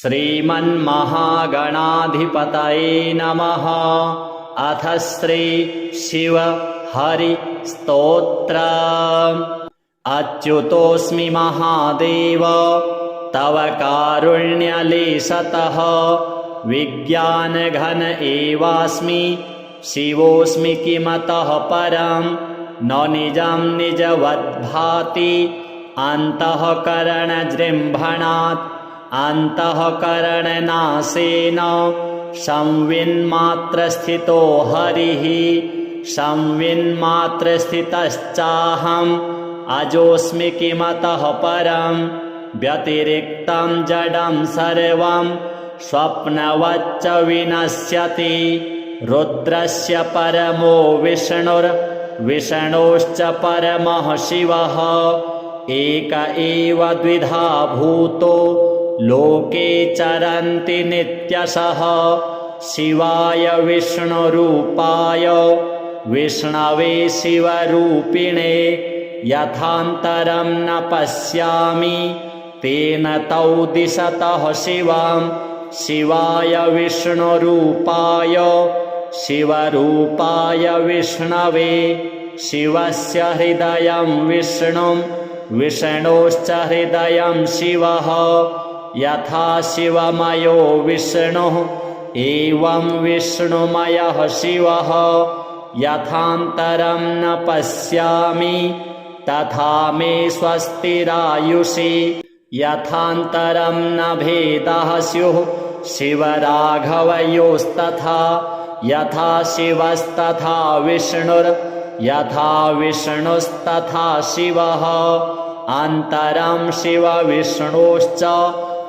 श्रीमन्महागणाधिपतये नमः। अथ श्री शिव हरि स्तोत्र। अच्युतोऽस्मि महादेव तव कारुण्यलेशतः, विज्ञानघन एवास्मि शिवोऽस्मि किमतः परं, न निजं निजवद्भाति अन्तःकरणजृम्भणात् अन्तःकरणनाशेन। संविन्मात्रस्थितो हरिः संविन्मात्रस्थितश्चाहम्, अजोऽस्मि किमतः परं, व्यतिरिक्तं जडं सर्वं स्वप्नवच्च विनश्यति। रुद्रस्य परमो विष्णुर्विष्णोश्च परमः शिवः, एक एव द्विधा भूतो लोके चरन्ति नित्यशः। शिवाय विष्णुरूपाय विष्णवे शिवरूपिणे, यथान्तरं न पश्यामि तेन तौ दिशतः शिवं। शिवाय विष्णुरूपाय शिवरूपाय विष्णवे, शिवस्य हृदयं विष्णुं विष्णोश्च हृदयं शिवः। यथा शिवमयो विष्णुः एवं विष्णुमयः शिवः, यथान्तरं न पश्यामि तथा मे स्वस्तिरायुषि। यथान्तरं न भेदः स्युः शिवराघवयोस्तथा, यथा शिवस्तथा विष्णुर्यथा विष्णुस्तथा शिवः। अन्तरं शिवविष्णोश्च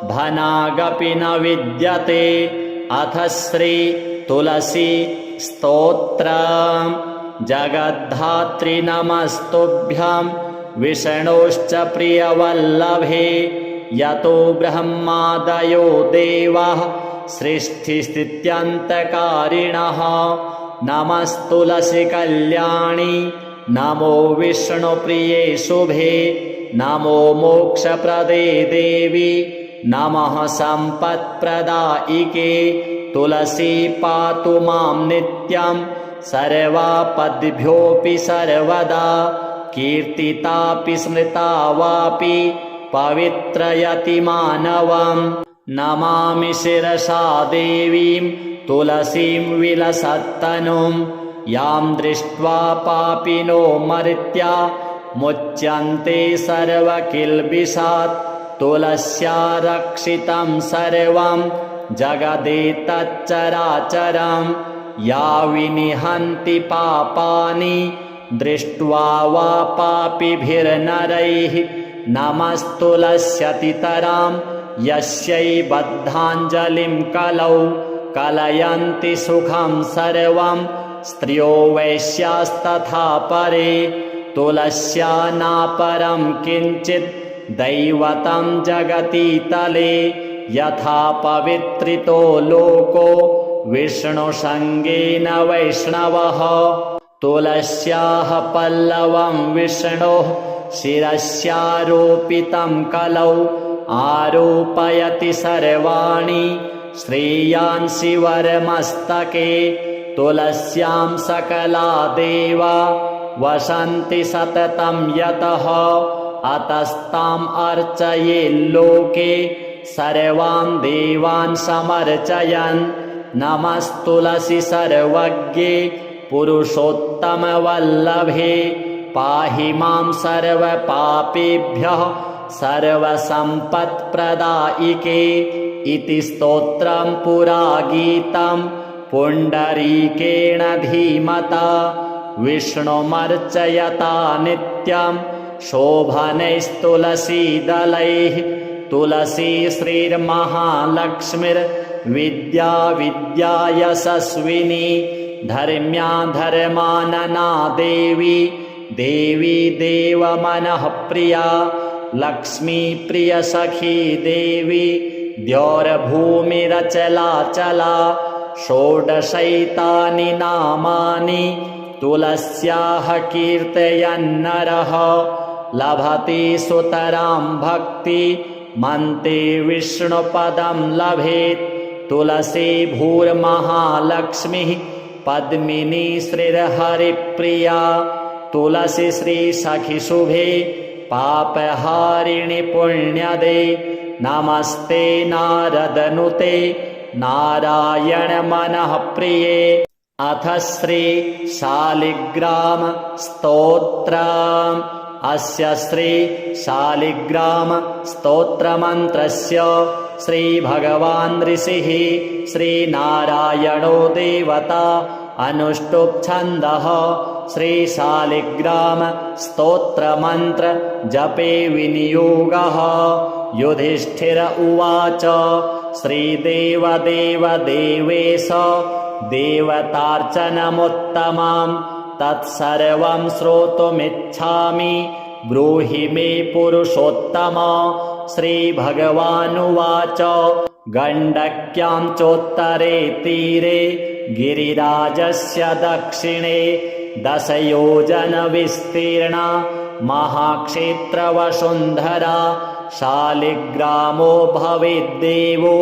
भनागपि न विद्यते। अथ श्री तुलसी स्तोत्र। जगद्धात्री नमस्तुभ्यं विष्णोश्च प्रियवल्लभे, यतो ब्रह्मादयो देवाः सृष्टिस्थित्यन्तकारिणः। नमस्तुलसी कल्याणी नमो विष्णुप्रिये शुभे, नमो मोक्षप्रदे देवी नमः सम्पत्प्रदायिके। तुलसी पातु मां नित्यं सर्वापद्भ्योऽपि सर्वदा, कीर्तितापि स्मृता वापि पवित्रयति मानवम्। नमामि शिरसा देवीं तुलसीं विलसत्तनुं, यां दृष्ट्वा पापिनो मर्त्या मुच्यन्ते सर्वकिल्बिषात्। तुलस्या रक्षितं सर्वं जगदेतच्चराचरं, या विनिहन्ति पापानि दृष्ट्वा वा पापिभिर्नरैः। नमस्तुलस्यतितरां यस्यै बद्धाञ्जलिं कलौ, कलयन्ति सुखं सर्वं स्त्रियो वैश्यास्तथा परे। तुलस्या नापरं किञ्चित् दैवतं जगतीतले, यथा पवित्रितो लोको विष्णुसङ्गेन वैष्णवः। तुलस्याः पल्लवं विष्णोः शिरस्यारोपितं कलौ, आरोपयति सर्वाणि श्रेयांसि वरमस्तके। तुलस्यां सकला देवा वसन्ति सततं यतः, अतस्ताम् अर्चयेल्लोके सर्वान् देवान् समर्चयन्। नमस्तुलसी सर्वज्ञे पुरुषोत्तमवल्लभे, पाहि मां सर्वपापेभ्यः सर्वसम्पत्प्रदायिके। इति स्तोत्रं पुरा गीतं पुण्डरीकेण धीमता, विष्णुमर्चयता नित्यं शोभनैस्तुलसीदलैः। तुलसी श्रीर्महालक्ष्मीर्विद्या विद्या यशस्विनी, धर्म्या धर्मानना देवी देवी देवमनः प्रिया। लक्ष्मी प्रिय सखी देवी द्यौर्भूमिरचलाचला, षोडशैतानि नामानि तुलस्याः कीर्तयन्नरः। लभते सुतरां भक्ति मन्ते विष्णुपदं लभेत् तुलसी भूर्महालक्ष्मीः पद्मिनी श्रीर्हरिप्रिया तुलसी श्रीसखिशुभे पापहारिणि पुण्यदे नमस्ते नारदनुते नारायण मनः प्रिये। अथ श्री शालिग्राम स्तोत्रम्। अस्य श्री शालिग्राम स्तोत्रमन्त्रस्य श्री भगवान् ऋषिः श्रीनारायणो देवता अनुष्टुप् छन्दः श्री शालिग्राम स्तोत्रमन्त्र जपे विनियोगः। युधिष्ठिर उवाच श्रीदेवदेव देवेश देवतार्चनमुत्तमं तत्सर्वं श्रोतुमिच्छामि ब्रूहि मे पुरुषोत्तम। श्रीभगवानुवाच गण्डक्यां चोत्तरे तीरे गिरिराजस्य दक्षिणे 10 योजनविस्तीर्णा महाक्षेत्रवसुन्धरा शालिग्रामो भवेद्देवो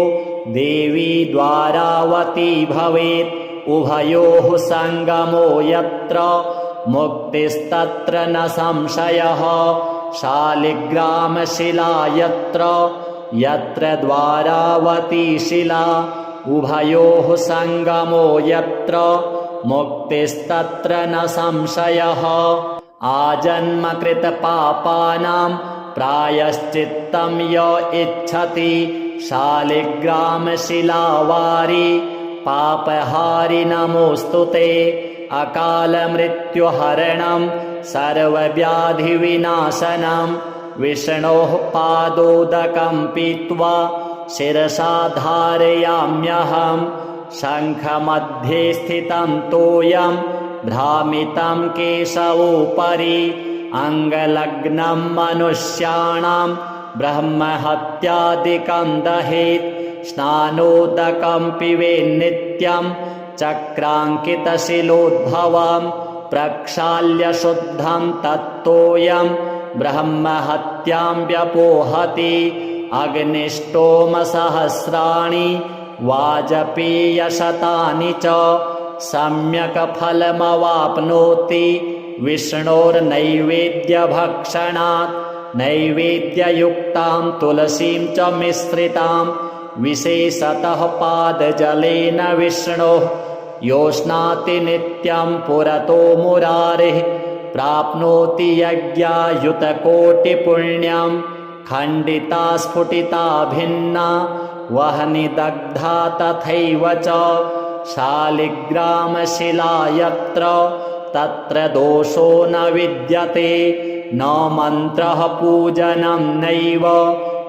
देवी द्वारावती भवेत् उभयोः सङ्गमो यत्र मुक्तिस्तत्र न संशयः। शालिग्रामशिला यत्र यत्र द्वारावती शिला उभयोः सङ्गमो यत्र मुक्तिस्तत्र न संशयः। आजन्मकृतपापानां प्रायश्चित्तं य इच्छति शालिग्रामशिलावारि पापहारि नमोऽस्तुते। अकालमृत्युहरणं सर्वव्याधिविनाशनं विष्णोः पादोदकं पीत्वा शिरसा धारयाम्यहं। शङ्खमध्ये स्थितं तोयं भ्रामितं केशवोपरि अङ्गलग्नं मनुष्याणां ब्रह्महत्यादिकं दहेत्। स्नानोदकं पिबेन्नित्यं चक्राङ्कितशिलोद्भवं प्रक्षाल्य शुद्धं तत्तोयं ब्रह्महत्यां व्यपोहति। अग्निष्टोमसहस्राणि वाजपेयशतानि च सम्यक् फलमवाप्नोति विष्णोर्नैवेद्यभक्षणात्। नैवेद्ययुक्तां तुलसीं च मिश्रितां विशेषतः पादजलेन विष्णोः योष्णाति नित्यं पुरतो मुरारिः प्राप्नोति यज्ञायुतकोटिपुण्यं। खण्डिता स्फुटिता भिन्ना वह्निदग्धा तथैव च शालिग्रामशिला यत्र तत्र दोषो न विद्यते। न मन्त्रः पूजनं नैव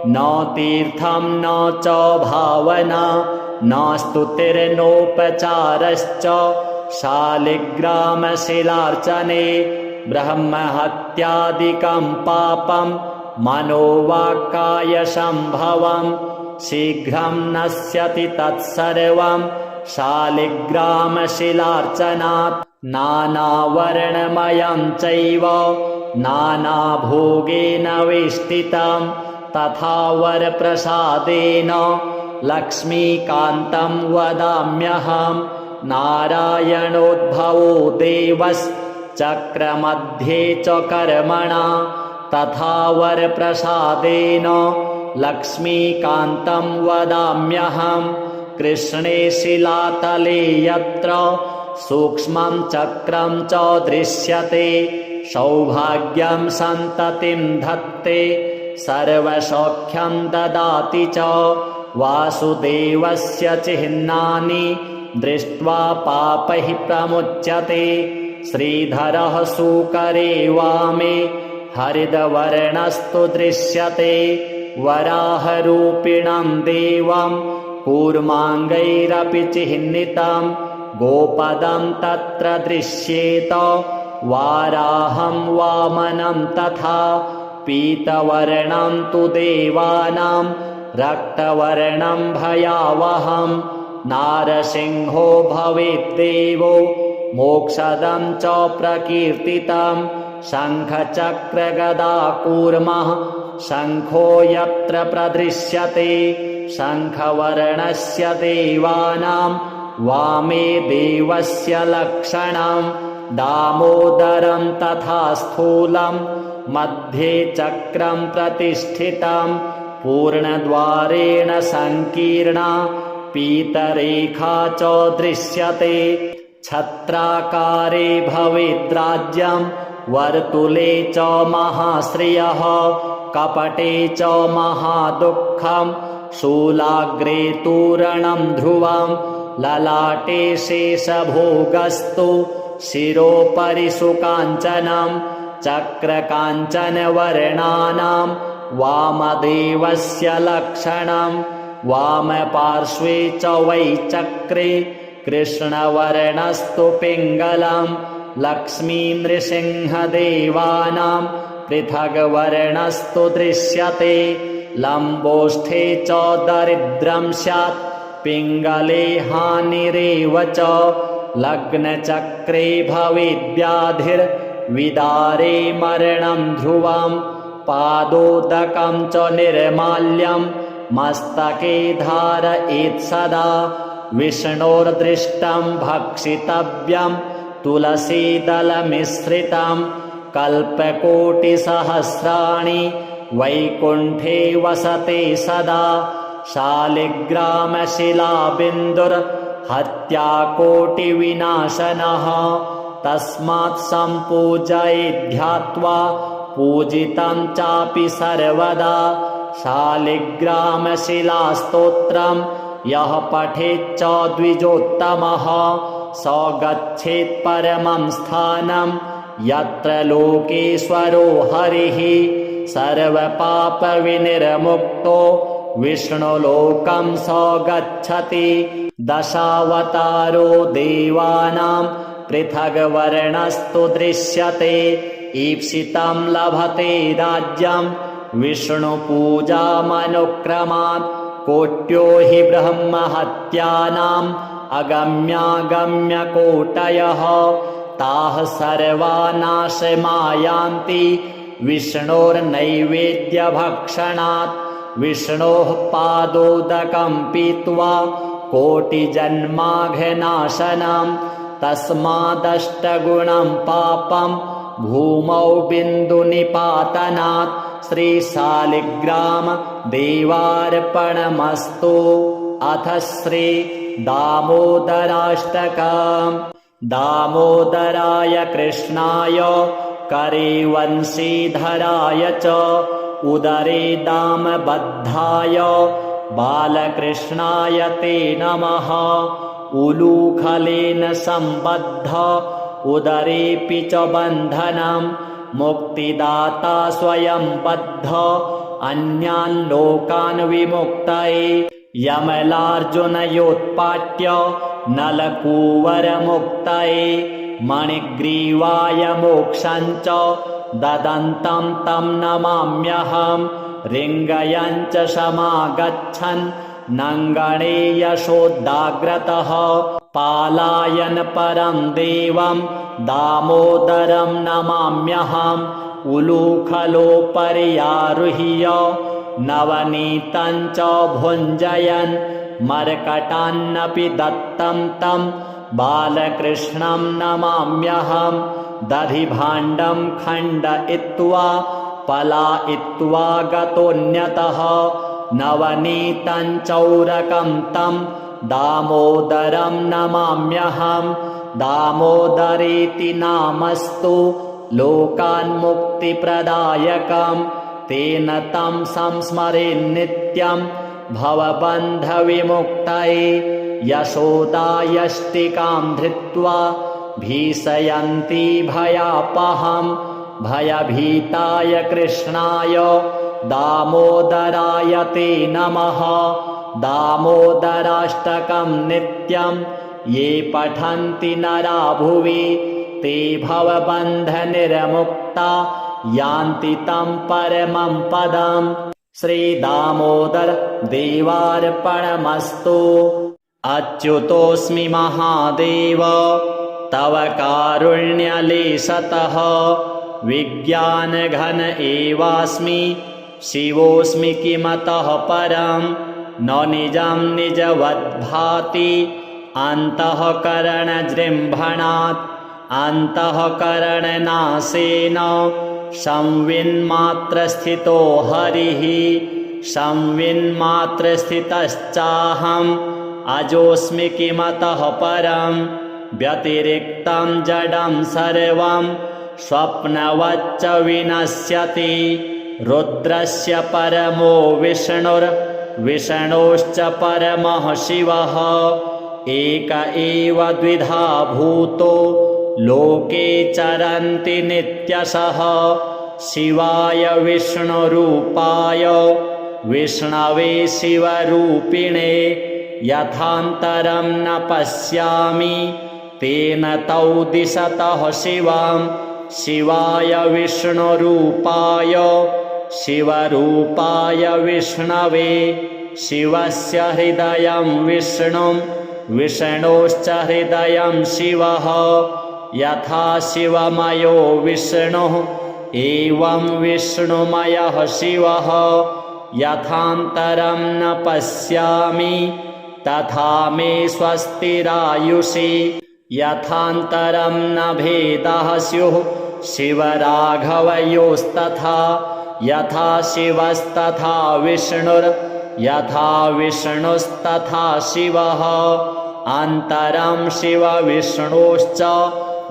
न तीर्थं न च भावना न स्तुतिर्नोपचारश्च शालिग्रामशिलार्चने। ब्रह्महत्यादिकं पापं मनोवाक्कायसम्भवं शीघ्रं नश्यति तत्सर्वं शालिग्रामशिलार्चनात्। नानावर्णमयं चैव नानाभोगेन वेष्टितं तथा वरप्रसादेन लक्ष्मीकान्तं वदाम्यहं। नारायणोद्भवो देवश्चक्रमध्ये च कर्मणा तथा वरप्रसादेन लक्ष्मीकान्तं वदाम्यहं। कृष्णे शिलातले यत्र सूक्ष्मं चक्रं च दृश्यते सौभाग्यं सन्ततिं धत्ते सर्वसौख्यं ददाति च। वासुदेवस्य चिह्नानि दृष्ट्वा पापैः प्रमुच्यते। श्रीधरः सूकरे वामे हरिद्वर्णस्तु दृश्यते। वराहरूपिणं देवं कूर्माङ्गैरपि चिह्नितं गोपदं तत्र दृश्येत। वाराहं वामनं तथा पीतवर्णं तु देवानां रक्तवर्णं भयावहं। नारसिंहो भवेद्देवो मोक्षदं च प्रकीर्तितं। शङ्खचक्रगदाकूर्मः शङ्खो यत्र प्रदृश्यते शङ्खवर्णस्य देवानां वामे देवस्य लक्षणं दामोदरं तथा स्थूलं मध्ये चक्रं प्रतिष्ठितं पूर्णद्वारेण संकीर्णा पीतरेखा च दृश्यते छत्राकारे भवेद्राज्यं वर्तुले च महाश्रियः कपटे च महादुःखं शूलाग्रे तूरणं ध्रुवं ललाटे शेषभोगस्तु शिरोपरि सुकाञ्चनं चक्रकाञ्चनवर्णानां वामदेवस्य लक्षणं वामपार्श्वे च वै चक्रे कृष्णवर्णस्तु पिङ्गलं लक्ष्मीनृसिंहदेवानां पृथग्वर्णस्तु दृश्यते लम्बोष्ठे च दरिद्रं स्यात् पिङ्गले हानिरेव च लग्नचक्रे भवेद्व्याधिर्विदारे मरणं ध्रुवं पादोदकं च निर्माल्यं मस्तके धारयेत् सदा विष्णोर्दृष्टं भक्षितव्यं तुलसीदलमिश्रितं कल्पकोटिसहस्राणि वैकुण्ठे वसते सदा शालिग्रामशिलाबिन्दुर्हत्याकोटिविनाशनः तस्मात् सम्पूजयेद्ध्यात्वा पूजितं चापि सर्वदा शालिग्रामशिलास्तोत्रं यः पठेच्च द्विजोत्तमः स गच्छेत् परमं स्थानं यत्र लोकेश्वरो हरिः सर्वपापविनिर्मुक्तो विष्णुलोकं स गच्छति दशावतारो देवानां पृथग्वर्णस्तु दृश्यते ईप्सितं लभते राज्यं विष्णुपूजामनुक्रमात् कोट्यो हि ब्रह्महत्यानाम् अगम्यागम्यकोटयः ताः सर्वा नाशमायान्ति विष्णोर्नैवेद्यभक्षणात् विष्णोः पादोदकं पीत्वा कोटिजन्माघनाशनं तस्मादष्टगुणं पापं भूमौ बिन्दुनिपातनात् श्रीशालिग्राम देवार्पणमस्तु। अथ श्री दामोदराष्टकम्। दामोदराय कृष्णाय करे वंशीधराय च उदरे दामबद्धाय बालकृष्णाय ते नमः। उलूखलेन सम्बद्ध उदरेऽपि च बन्धनं मुक्तिदाता स्वयं बद्ध अन्यान् लोकान् विमुक्तये यमलार्जुनयोत्पाट्य नलकूवरमुक्तये मणिग्रीवाय मोक्षं च ददन्तं तं नमाम्यहं रिङ्गयं च समागच्छन् नङ्गणे यशोदाग्रतः पालायन् परं देवं दामोदरं नमाम्यहम्। उलूखलोपर्यारुह्य नवनीतं च भुञ्जयन् मर्कटान्नपि दत्तं तं बालकृष्णं नमाम्यहम्। दधिभाण्डं खण्डयित्वा पलायित्वा गतोऽन्यतः नवनीतं चौरकं तं दामोदरं नमाम्यहम्। दामोदरेति नामस्तु लोकान्मुक्तिप्रदायकं तेन तं संस्मरेन्नित्यं भवबन्धविमुक्तये। यशोदायष्टिकां धृत्वा भीषयन्ती भयापहं भयभीताय कृष्णाय दामोदराय ते नमः। दामोदराष्टकं नित्यं ये पठन्ति नरा भुवि ते भवबन्धनिर्मुक्ता यान्ति तं परमं पदम्। श्रीदामोदर देवार्पणमस्तु। अच्युतोऽस्मि महादेव तव कारुण्यलेशतः विज्ञानघन एवास्मि शिवोऽस्मि किमतः परं न निजं निजवद्भाति अन्तःकरणजृम्भणात् अन्तःकरणनाशेन संविन्मात्रस्थितो हरिः संविन्मात्रस्थितश्चाहम् अजोऽस्मि किमतः परं व्यतिरिक्तं जडं सर्वं स्वप्नवच्च विनश्यति रुद्रस्य परमो विष्णुर्विष्णोश्च परमः शिवः एक एव द्विधा भूतो लोके चरन्ति नित्यशः शिवाय विष्णुरूपाय विष्णवे शिवरूपिणे यथान्तरं न पश्यामि तेन तौ दिशतः शिवां शिवाय विष्णुरूपाय शिवरूपाय विष्णवे शिवस्य हृदयं विष्णुं विष्णोश्च हृदयं शिवः यथा शिवमयो विष्णुः एवं विष्णुमयः शिवः यथान्तरं न पश्यामि तथा मे स्वस्तिरायुषि यथान्तरं न भेदः स्युः शिवराघवयोस्तथा यथा शिवस्तथा विष्णुर्यथा विष्णुस्तथा शिवः अन्तरं शिवविष्णोश्च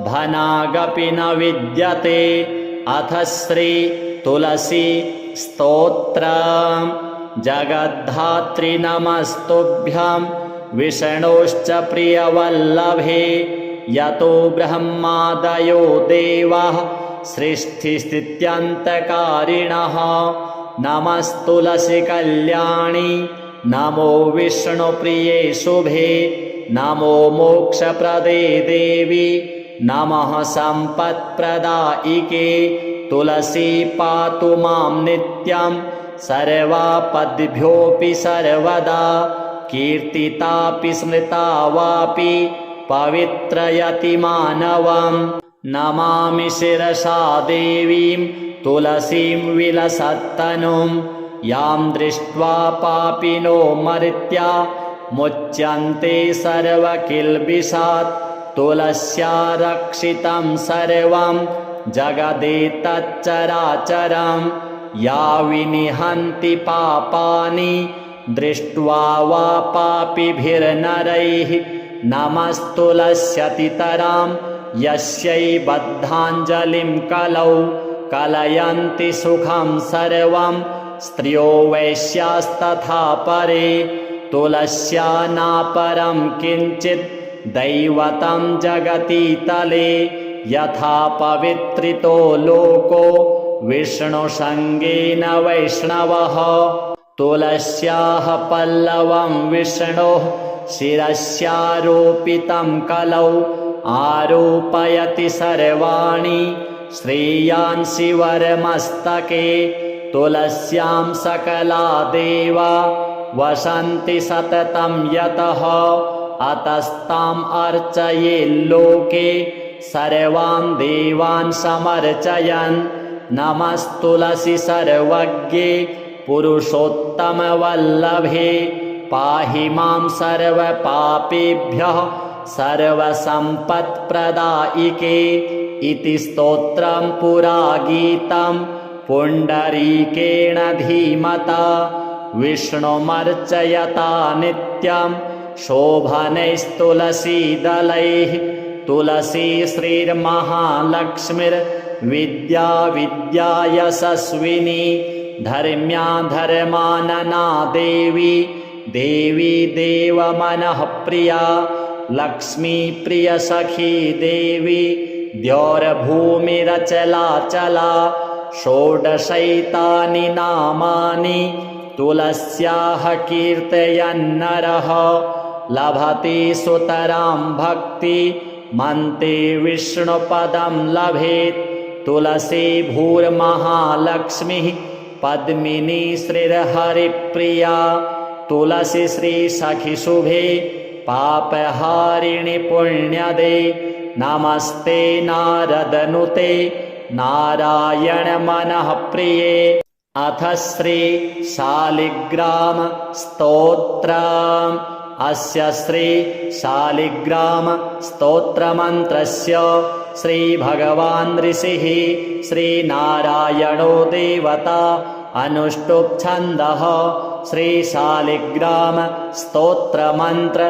भनागपि न विद्यते अथ श्री तुलसी स्तोत्रम् जगद्धात्री नमस्तुभ्यं विष्णोश्च प्रियवल्लभे यतो ब्रह्मादयो देवाः सृष्टिस्थित्यन्तकारिणः नमस्तुलसी कल्याणी नमो विष्णुप्रिये शुभे नमो मोक्षप्रदे देवी नमः सम्पत्प्रदायिके तुलसी पातु मां नित्यं सर्वापद्भ्योऽपि सर्वदा कीर्तितापि स्मृता वापि पवित्रयति मानवं नमामि शिरसा देवीं तुलसीं विलसत्तनुं यां दृष्ट्वा पापिनो मर्त्या मुच्यन्ते सर्वकिल्बिषात् तुलस्या रक्षितं सर्वं जगदेतच्चराचरं या विनिहन्ति पापानि दृष्ट्वा वा पापिभिर्नरैः नमस्तुलस्यतितरां यस्यै बद्धाञ्जलिं कलौ कलयन्ति सुखं सर्वं स्त्रियो वैश्यास्तथा परे तुलस्या नापरं किञ्चित् दैवतं जगतीतले यथा पवित्रितो लोको विष्णुसङ्गेन वैष्णवः तुलस्याः पल्लवं विष्णोः शिरस्यारोपितं कलौ आरोपयति सर्वाणि श्रेयांसि वरमस्तके तुलस्यां सकला देवा वसन्ति सततं यतः अतस्ताम् अर्चयेल्लोके सर्वान् देवान् समर्चयन् नमस्तुलसी सर्वज्ञे पुरुषोत्तमवल्लभे पाहि मां सर्वपापेभ्यः सर्वसम्पत्प्रदायिके इति स्तोत्रं पुरा गीतं पुण्डरीकेण धीमता विष्णुमर्चयता नित्यं शोभनैस्तुलसीदलैः तुलसी श्रीर्महालक्ष्मीर्विद्या विद्या यशस्विनी धर्म्या धर्मानना देवी देवी देवमनः प्रिया लक्ष्मी प्रियसखी देवी द्यौर्भूमिरचलाचला षोडशैतानि नामानि तुलस्याः कीर्तयन्नरः लभते सुतरां भक्ति मन्ते विष्णुपदं लभेत् तुलसी भूर्महालक्ष्मीः पद्मिनी श्रीर्हरिप्रिया तुलसी श्रीसखिशुभे पापहारिणि पुण्यदे नमस्ते नारदनुते नारायण मनः प्रिये अथ श्री शालिग्राम स्तोत्रम्। अस्य श्री शालिग्राम स्तोत्रमन्त्रस्य श्रीभगवान् ऋषिः श्रीनारायणो देवता अनुष्टुप् छन्दः श्रीशालिग्राम स्तोत्रमन्त्र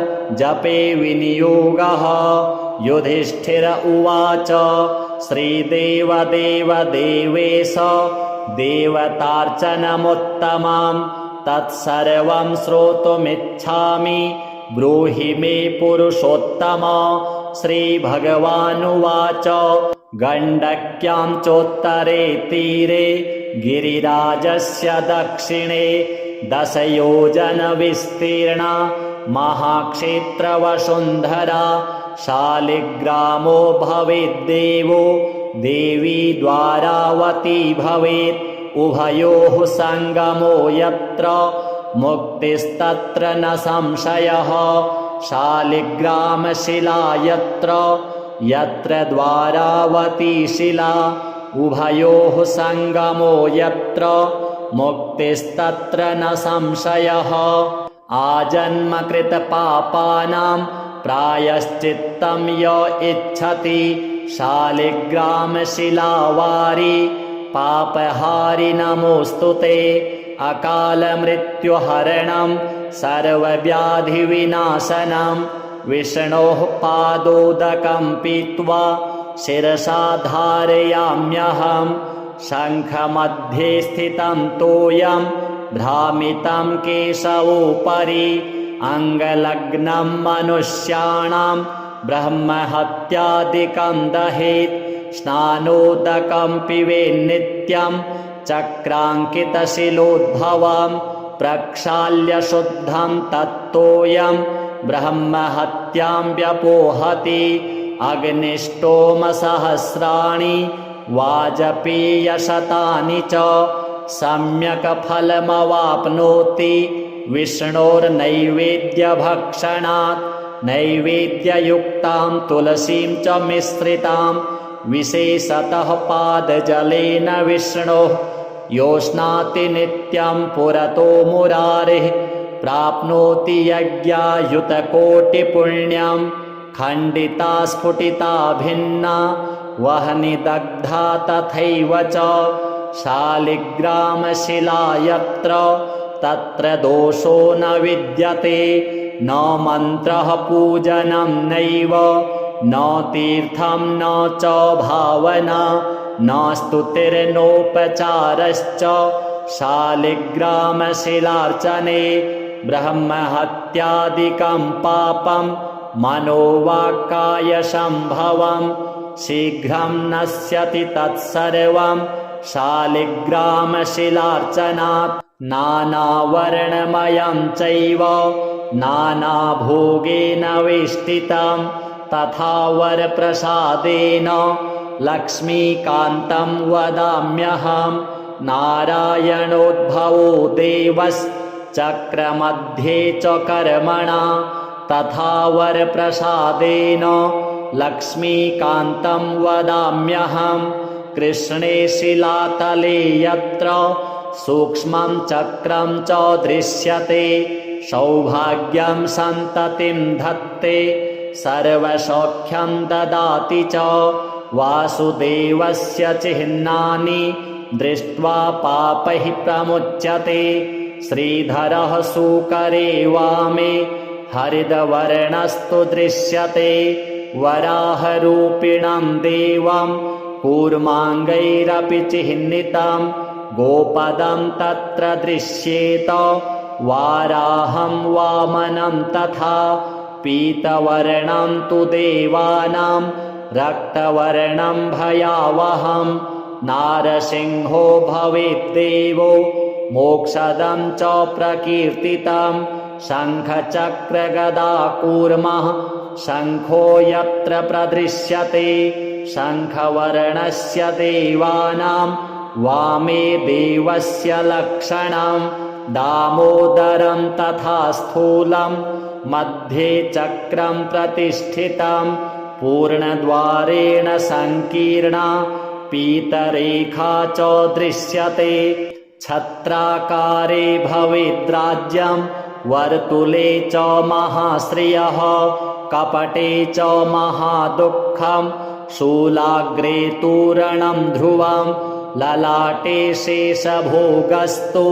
जपे विनियोगः। युधिष्ठिर उवाच श्रीदेवदेव देवेश देवतार्चनमुत्तमं तत्सर्वं श्रोतुमिच्छामि ब्रूहि मे पुरुषोत्तम। श्रीभगवानुवाच गण्डक्यां चोत्तरे तीरे गिरिराजस्य दक्षिणे 10 योजनविस्तीर्णा महाक्षेत्रवसुन्धरा शालिग्रामो भवेद्देवो देवी द्वारावती भवेत्। उभयोः सङ्गमो यत्र मुक्तिस्तत्र न संशयः। शालिग्रामशिला यत्र द्वारावती शिला उभयोः सङ्गमो यत्र मुक्तिस्तत्र न संशयः। आजन्मकृतपापानां प्रायश्चित्तं य इच्छति शालिग्रामशिलावारि पापहारि नमोऽस्तु ते। अकालमृत्युहरणं सर्वव्याधिविनाशनं विष्णोः पादोदकं पीत्वा शिरसा धारयाम्यहं। शङ्खमध्ये स्थितं तोयं भ्रामितं केशवोपरि अङ्गलग्नं मनुष्याणां ब्रह्महत्यादिकं दहेत्। स्नानोदकं पिबेन्नित्यं चक्राङ्कितशिलोद्भवं प्रक्षाल्य शुद्धं तत्तोयं ब्रह्महत्यां व्यपोहति। अग्निष्टोमसहस्राणि वाजपेयशतानि च सम्यक् फलमवाप्नोति विष्णोर्नैवेद्यभक्षणात्। नैवेद्ययुक्तां तुलसीं च मिश्रितां विशेषतः पादजलेन विष्णोः योष्णाति नित्यं पुरतो मुरारिः। प्राप्नोति यज्ञायुतकोटिपुण्यं खण्डिता स्फुटिता भिन्ना वह्नि दग्धा तथैव च। शालिग्रामशिला यत्र तत्र दोषो न विद्यते न मन्त्रः पूजनं नैव न तीर्थं न च भावना न स्तुतिर्नोपचारश्च। शालिग्रामशिलार्चने ब्रह्महत्यादिकं पापं मनोवाक्कायसम्भवं शीघ्रं नश्यति तत्सर्वं शालिग्रामशिलार्चनात्। नानावर्णमयं चैव नानाभोगेन वेष्टितं तथा वरप्रसादेन लक्ष्मीकान्तं वदाम्यहं। नारायणोद्भवो देवश्चक्रमध्ये च कर्मणा तथा वरप्रसादेन लक्ष्मीकान्तं वदाम्यहं। कृष्णे शिलातले यत्र सूक्ष्मं चक्रं च दृश्यते सौभाग्यं सन्ततिं धत्ते सर्वसौख्यं ददाति च। वासुदेवस्य चिह्नानि दृष्ट्वा पापैः प्रमुच्यते। श्रीधरः सूकरे वामे हरिद्वर्णस्तु दृश्यते। वराहरूपिणं देवं कूर्माङ्गैरपि चिह्नितं गोपदं तत्र दृश्येत। वाराहं वामनं तथा पीतवर्णं तु देवानां रक्तवर्णं भयावहं। नारसिंहो भवेद्देवो मोक्षदं च प्रकीर्तितं। शङ्खचक्रगदाकूर्मः शङ्खो यत्र प्रदृश्यते शङ्खवर्णस्य देवानां वामे देवस्य लक्षणं। दामोदरं तथा स्थूलं मध्ये चक्रं प्रतिष्ठितं पूर्णद्वारेण संकीर्णा पीतरेखा च दृश्यते। छत्राकारे भवेद्राज्यं वर्तुले च महाश्रियः कपटे च महादुःखं शूलाग्रे तूरणं ध्रुवं ललाटे शेषभोगस्तु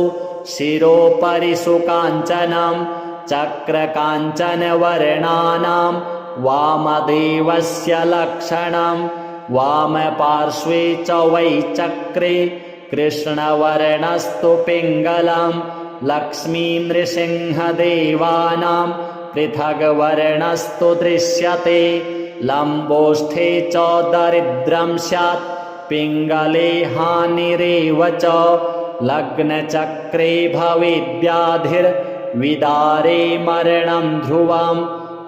शिरोपरि सुकाञ्चनं चक्रकाञ्चनवर्णानां वामदेवस्य लक्षणं वामपार्श्वे च वै चक्रे कृष्णवर्णस्तु पिङ्गलं लक्ष्मीनृसिंहदेवानां पृथग्वर्णस्तु दृश्यते लम्बोष्ठे च दरिद्रं स्यात् पिङ्गले हानिरेव च लग्नचक्रे भवेद्व्याधिर्विदारे मरणं ध्रुवं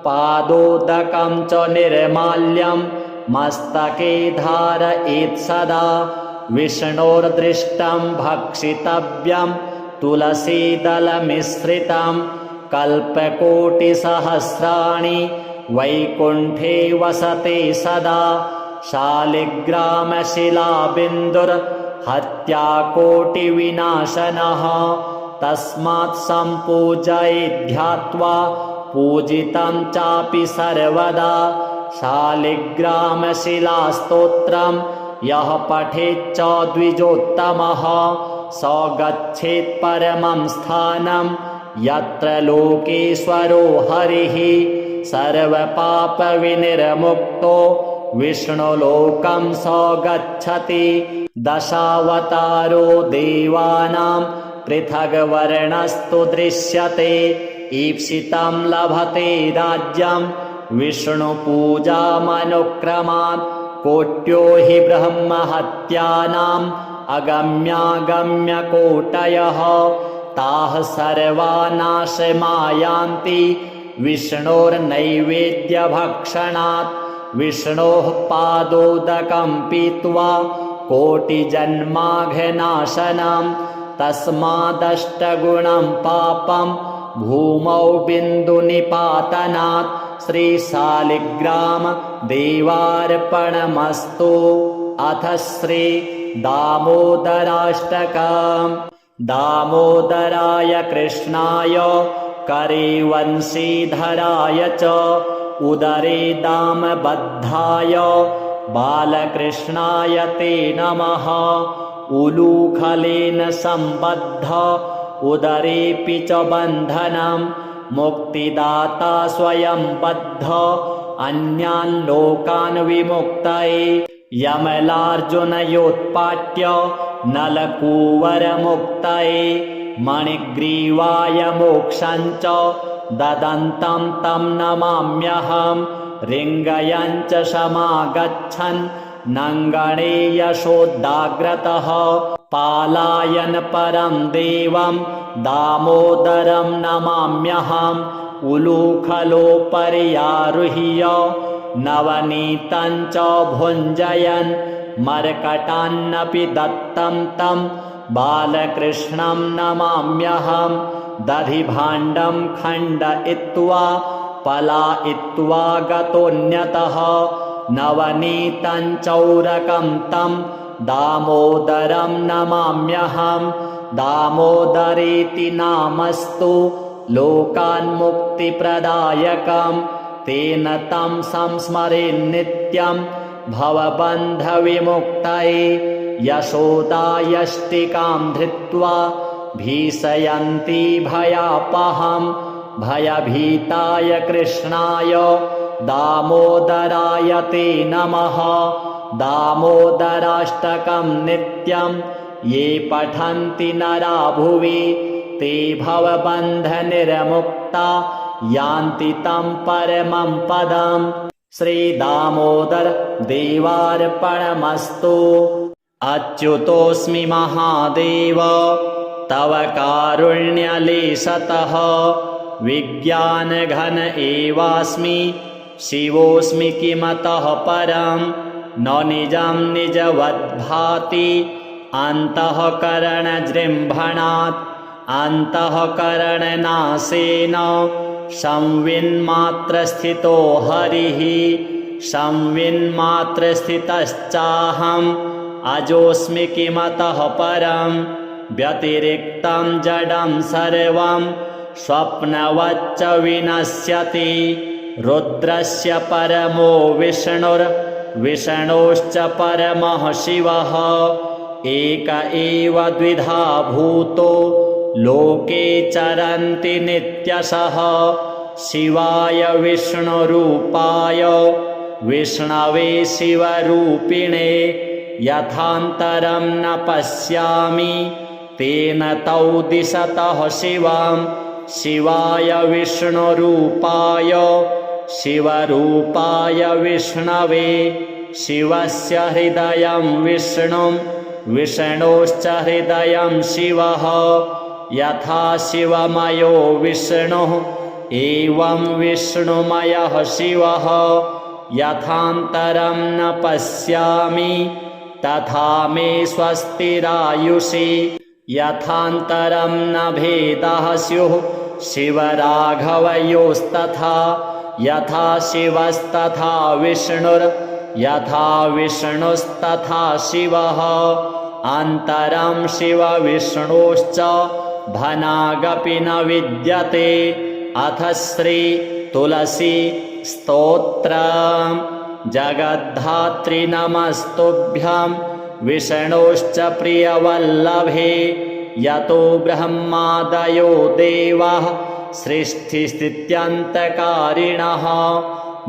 पादोदकं च निर्माल्यं मस्तके धारयेत् सदा विष्णोर्दृष्टं भक्षितव्यं तुलसीदलमिश्रितं कल्पकोटिसहस्राणि वैकुण्ठे वसते सदा शालिग्रामशिलाबिन्दुर्हत्याकोटिविनाशनः तस्मात् सम्पूजयेद्ध्यात्वा पूजितं चापि सर्वदा शालिग्रामशिलास्तोत्रं यः पठेच्च द्विजोत्तमः स गच्छेत् परमं स्थानं यत्र लोकेश्वरो हरिः सर्वपापविनिर्मुक्तो विष्णुलोकं स गच्छति दशावतारो देवानां पृथग्वर्णस्तु दृश्यते ईप्सितं लभते राज्यं विष्णुपूजामनुक्रमात् कोट्यो हि ब्रह्महत्यानाम् अगम्यागम्यकोटयः ताः सर्वा नाशमायान्ति विष्णोर्नैवेद्यभक्षणात् विष्णोः पादोदकं पीत्वा कोटिजन्माघनाशनं तस्मादष्टगुणं पापं भूमौ बिन्दुनिपातनात् श्रीशालिग्राम देवार्पणमस्तु। अथ श्री दामोदराष्टकम्। दामोदराय कृष्णाय करे वंशीधराय च उदरे दामबद्धाय बालकृष्णाय ते नमः। उलूखलेन सम्बद्ध उदरेऽपि च बन्धनं मुक्तिदाता स्वयं बद्ध अन्यान् लोकान् विमुक्तये यमलार्जुनयोत्पाट्य नलकूवरमुक्तये मणिग्रीवाय मोक्षं च ददन्तं तं नमाम्यहं रिङ्गयं च समागच्छन् नङ्गणे यशोदाग्रतः पालायन परं देवं दामोदरं नमाम्यहम्। उलूखलोपर्यारुह्य नवनीतं च भुञ्जयन् मर्कटान्नपि दत्तं तं बालकृष्णं नमाम्यहम्। दधिभाण्डं खण्डयित्वा पलायित्वा गतोऽन्यतः नवनीतं चौरकं तं दामोदरं नमाम्यहम्। दामोदरेति नामस्तु लोकान्मुक्तिप्रदायकं तेन तं संस्मरेन्नित्यं भवबन्धविमुक्तये यशोदायष्टिकां धृत्वा भीषयन्ती भयापहं भयभीताय कृष्णाय दामोदराय ते नमः। दामोदराष्टकं नित्यं ये पठन्ति नरा भुवि ते भवबन्धनिर्मुक्ता यान्ति तं परमं पदम्। श्रीदामोदर देवार्पणमस्तु। अच्युतोऽस्मि महादेव तव कारुण्यलेशतः विज्ञानघन एवास्मि शिवोऽस्मि किमतः परं न निजं निजवद्भाति अन्तःकरणजृम्भणात् अन्तःकरणनाशेन संविन्मात्रस्थितो हरिः संविन्मात्रस्थितश्चाहम् अजोऽस्मि किमतः परं व्यतिरिक्तं जडं सर्वं स्वप्नवच्च विनश्यति। रुद्रस्य परमो विष्णुर्विष्णोश्च परमः शिवः। एक एव द्विधा भूतो लोके चरन्ति नित्यशः। शिवाय विष्णुरूपाय विष्णवे शिवरूपिणे यथान्तरं न पश्यामि तेन तौ दिशतः शिवां। शिवाय विष्णुरूपाय शिवरूपाय विष्णवे शिवस्य हृदयं विष्णुं विष्णोश्च हृदयं शिवः। यथा शिवमयो विष्णुः एवं विष्णुमयः शिवः। यथान्तरं न पश्यामि तथा मे स्वस्तिरायुषि। यथान्तरं न भेदः स्युः शिवराघवयोस्तथा। यथा शिवस्तथा विष्णुर्यथा विष्णुस्तथा शिवः। अन्तरं शिवविष्णोश्च भनागपि न विद्यते। अथ श्री तुलसी स्तोत्रम्। जगद्धात्री नमस्तुभ्यं विष्णोश्च प्रियवल्लभे। यतो ब्रह्मादयो देवाः सृष्टिस्थित्यन्तकारिणः।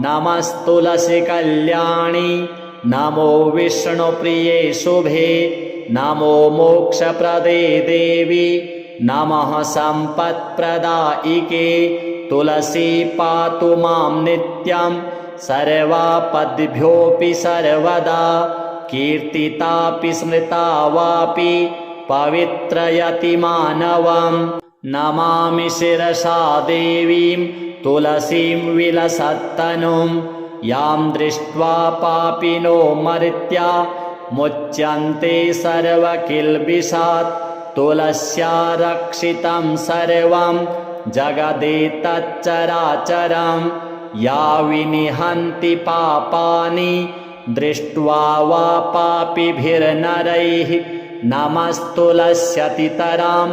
नमस्तुलसी कल्याणी नमो विष्णुप्रिये शुभे। नमो मोक्षप्रदे देवी नमः सम्पत्प्रदायिके। तुलसी पातु मां नित्यं सर्वापद्भ्योऽपि सर्वदा। कीर्तितापि स्मृता वापि पवित्रयति मानवं। नमामि शिरसा देवीं तुलसीं विलसत्तनुं। यां दृष्ट्वा पापिनो मर्त्या मुच्यन्ते सर्वकिल्बिषात्। तुलस्या रक्षितं सर्वं जगदेतच्चराचरं। या विनिहन्ति पापानि दृष्ट्वा वा पापिभिर्नरैः। नमस्तुलस्यतितरां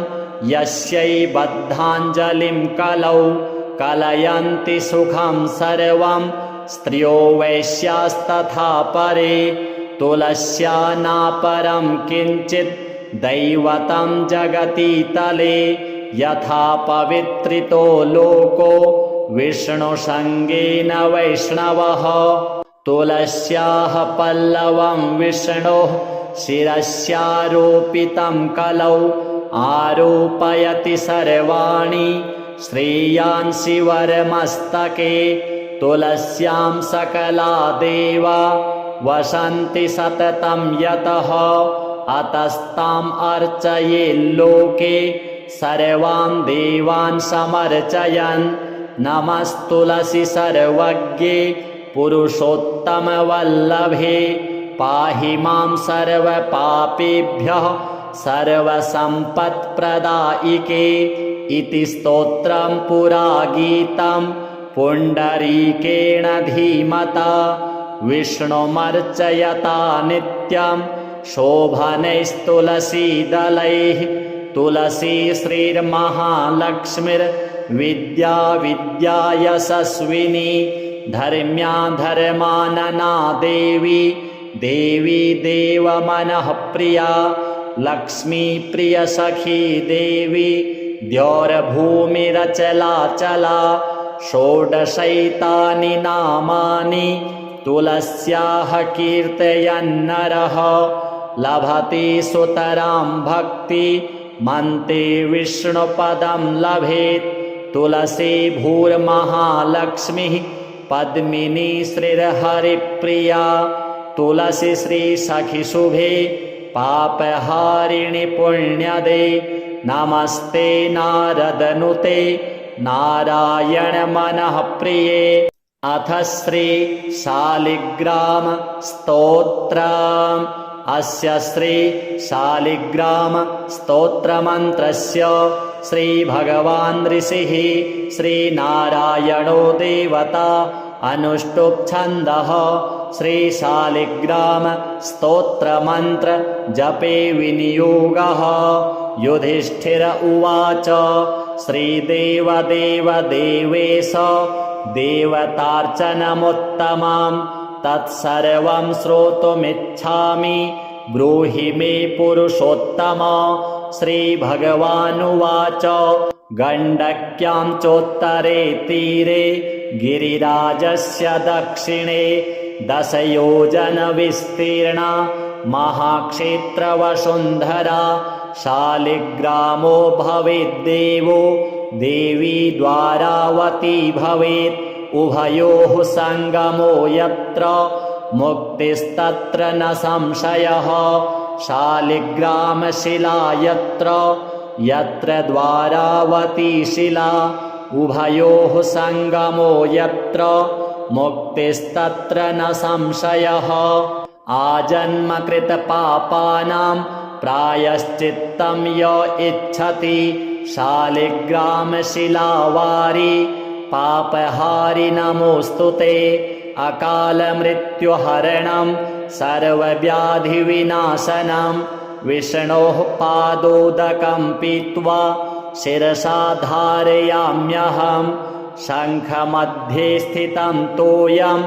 यस्यै बद्धाञ्जलिं कलौ। कलयन्ति सुखं सर्वं स्त्रियो वैश्यास्तथा परे। तुलस्या नापरं किञ्चित् दैवतं जगतीतले। यथा पवित्रितो लोको विष्णुसङ्गेन वैष्णवः। तुलस्याः पल्लवं विष्णोः शिरस्यारोपितं कलौ। आरोपयति सर्वाणि श्रेयांसि वरमस्तके। तुलस्यां सकला देवा वसन्ति सततं यतः। अतस्ताम् अर्चयेल्लोके सर्वान् देवान् समर्चयन्। नमस्तुलसी सर्वज्ञे पुरुषोत्तमवल्लभे। पाहि मां सर्वपापेभ्यः सर्वसम्पत्प्रदायिके। इति स्तोत्रं पुरा गीतं पुण्डरीकेण धीमता। विष्णुमर्चयता नित्यं शोभनैस्तुलसीदलैः। तुलसी श्रीर्महालक्ष्मीर्विद्या विद्या यशस्विनी। धर्म्या धर्मानना देवी देवी देवमनः प्रिया। लक्ष्मी प्रियसखी देवी द्यौर्भूमिरचलाचला। षोडशैतानि नामानि तुलस्याः कीर्तयन्नरः। लभते सुतरां भक्ति मन्ते विष्णुपदं लभेत्। तुलसी भूर्महालक्ष्मीः पद्मिनी श्रीर्हरिप्रिया। तुलसी श्रीसखिशुभे पापहारिणि पुण्यदे। नमस्ते नारदनुते नारायणमनः प्रिये। अथ श्री शालिग्राम स्तोत्रम्। अस्य श्री शालिग्राम स्तोत्रमन्त्रस्य श्रीभगवान् ऋषिः श्रीनारायणो देवता अनुष्टुप् छन्दः। श्रीशालिग्राम स्तोत्रमन्त्र जपे विनियोगः। युधिष्ठिर उवाच श्रीदेवदेव देवेश देवतार्चनमुत्तमां तत्सर्वं श्रोतुमिच्छामि ब्रूहि मे पुरुषोत्तम। श्रीभगवानुवाच गण्डक्यां चोत्तरे तीरे गिरिराजस्य दक्षिणे 10 योजनविस्तीर्णा महाक्षेत्रवसुन्धरा शालिग्रामो भवेद्देवो देवी द्वारावती भवेत् उभयोः सङ्गमो यत्र मुक्तिस्तत्र न संशयः शालिग्रामशिला यत्र द्वारावती शिला उभयोः सङ्गमो यत्र मुक्तिस्तत्र न संशयः आजन्मकृतपापानां प्रायश्चित्तं य इच्छति शालिग्रामशिलावारि पापहारि नमोऽस्तु ते अकालमृत्युहरणं सर्वव्याधिविनाशनं विष्णोः पादोदकं पीत्वा शिरसा धारयाम्यहं शङ्खमध्ये स्थितं तोयं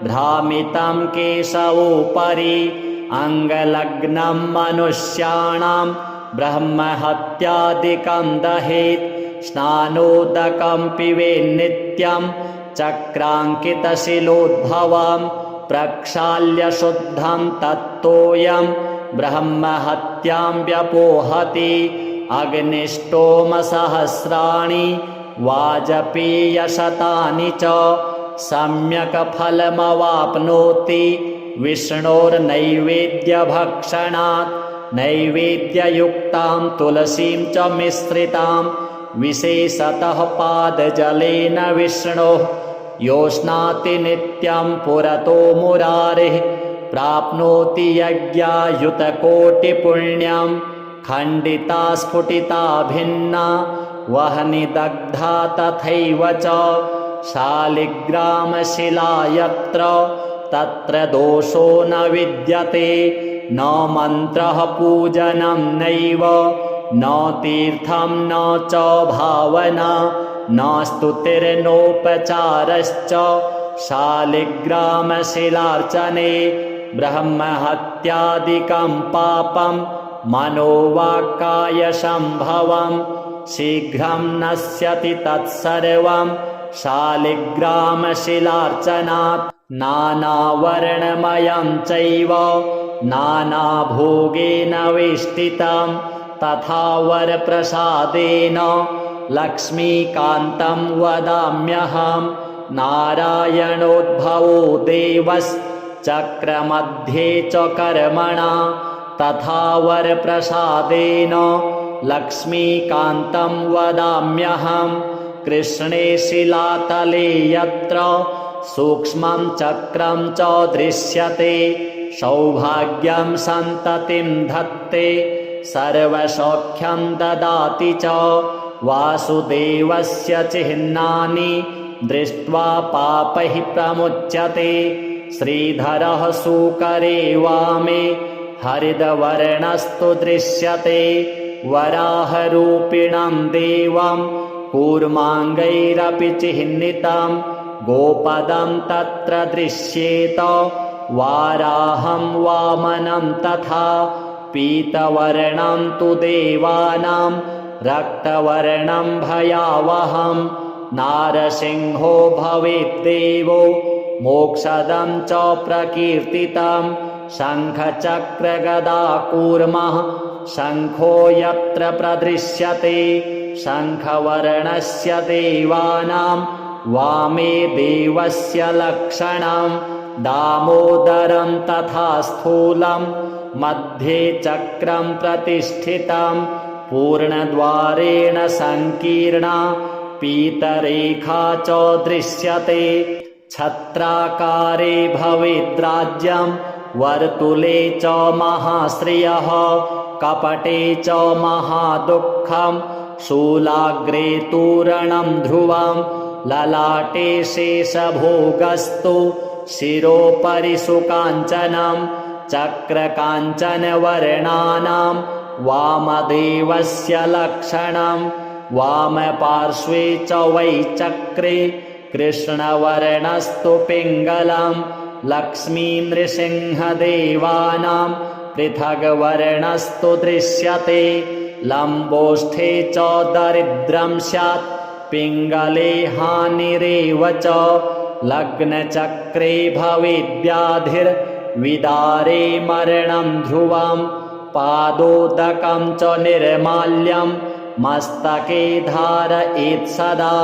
भ्रामितं केशवोपरि अङ्गलग्नं मनुष्याणां ब्रह्महत्यादिकं दहेत् स्नानोदकं पिबेन्नित्यं चक्राङ्कितशिलोद्भवं प्रक्षाल्य शुद्धं तत्तोयं ब्रह्महत्यां व्यपोहति अग्निष्टोमसहस्राणि वाजपेयशतानि च सम्यक् फलमवाप्नोति विष्णोर्नैवेद्यभक्षणात् नैवेद्ययुक्तां तुलसीं च मिश्रितां विशेषतः पादजलेन विष्णोः योष्णाति नित्यं पुरतो मुरारिः प्राप्नोति यज्ञायुतकोटिपुण्यं खण्डिता स्फुटिता भिन्ना वह्निदग्धा तथैव च शालिग्रामशिला यत्र तत्र दोषो न विद्यते न मन्त्रः पूजनं नैव न तीर्थं न च भावना न स्तुतिर्नोपचारश्च शालिग्रामशिलार्चने ब्रह्महत्यादिकं पापं मनोवाक्कायसम्भवं शीघ्रं नश्यति तत्सर्वं शालिग्रामशिलार्चनात् नानावर्णमयं चैव नानाभोगेन वेष्टितं तथा वरप्रसादेन लक्ष्मीकान्तं वदाम्यहं नारायणोद्भवो देवश्चक्रमध्ये च कर्मणा तथा वरप्रसादेन लक्ष्मीकान्तं वदाम्यहं कृष्णे शिलातले यत्र सूक्ष्मं चक्रं च दृश्यते सौभाग्यं सन्ततिं धत्ते सर्वसौख्यं ददाति च वासुदेवस्य चिह्नानि दृष्ट्वा पापैः प्रमुच्यते श्रीधरः सूकरे वामे हरिद्वर्णस्तु दृश्यते वराहरूपिणं देवं कूर्माङ्गैरपि चिह्नितं गोपदं तत्र दृश्येत वाराहं वामनं तथा पीतवर्णं तु देवानां रक्तवर्णं भयावहं नारसिंहो भवेद्देवो मोक्षदं च प्रकीर्तितं शङ्खचक्रगदाकूर्मः शङ्खो यत्र प्रदृश्यते शङ्खवर्णस्य देवानां वामे देवस्य लक्षणं दामोदरं तथा स्थूलं मध्ये चक्रं प्रतिष्ठितं पूर्णद्वारेण सङ्कीर्णा पीतरेखा च दृश्यते छत्राकारे भवेद्राज्यं वर्तुले च महाश्रियः कपटे च महादुःखं शूलाग्रे तूरणं ध्रुवं ललाटे शेषभोगस्तु शिरोपरि सुकाञ्चनं चक्रकाञ्चनवर्णानां वामदेवस्य लक्षणं वामपार्श्वे च वै चक्रे कृष्णवर्णस्तु पिङ्गलं लक्ष्मीनृसिंहदेवानां पृथग्वर्णस्तु दृश्यते लम्बोष्ठे च दरिद्रं स्यात् पिङ्गले हानिरेव च लग्नचक्रे भवेद्व्याधिर्विदारे मरणं ध्रुवं पादोदकं च निर्माल्यं मस्तके धारयेत् सदा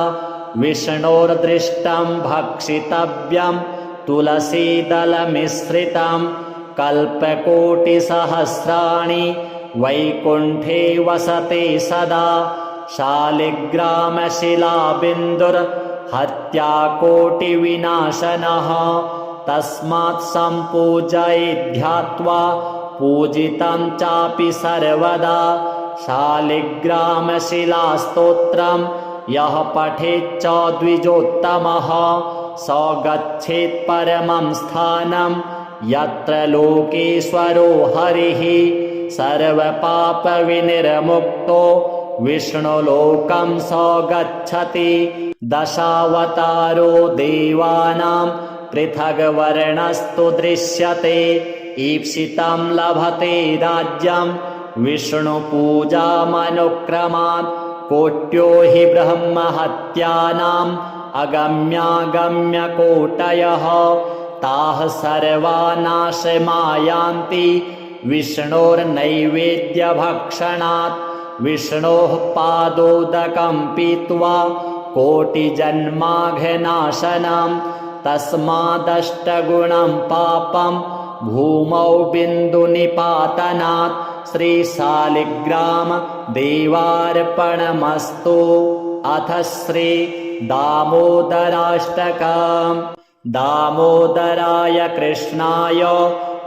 विष्णोर्दृष्टं भक्षितव्यं तुलसीदलमिश्रितं कल्पकोटिसहस्राणि वैकुण्ठे वसते सदा शालिग्रामशिलाबिन्दुर्हत्याकोटिविनाशनः तस्मात् सम्पूजयेद्ध्यात्वा पूजितं चापि सर्वदा शालिग्रामशिलास्तोत्रं यः पठेच्च द्विजोत्तमः स गच्छेत् परमं स्थानं यत्र लोकेश्वरो हरिः सर्वपापविनिर्मुक्तो विष्णुलोकं स गच्छति दशावतारो देवानां पृथग्वर्णस्तु दृश्यते ईप्सितं लभते राज्यं विष्णुपूजामनुक्रमात् कोट्यो हि ब्रह्महत्यानाम् अगम्यागम्यकोटयः ताः सर्वा नाशमायान्ति विष्णोर्नैवेद्यभक्षणात् विष्णोः पादोदकं पीत्वा कोटिजन्माघनाशनं तस्मादष्टगुणं पापं भूमौ बिन्दुनिपातनात् श्रीशालिग्राम देवार्पणमस्तु। अथ श्री दामोदराष्टकम्। दामोदराय कृष्णाय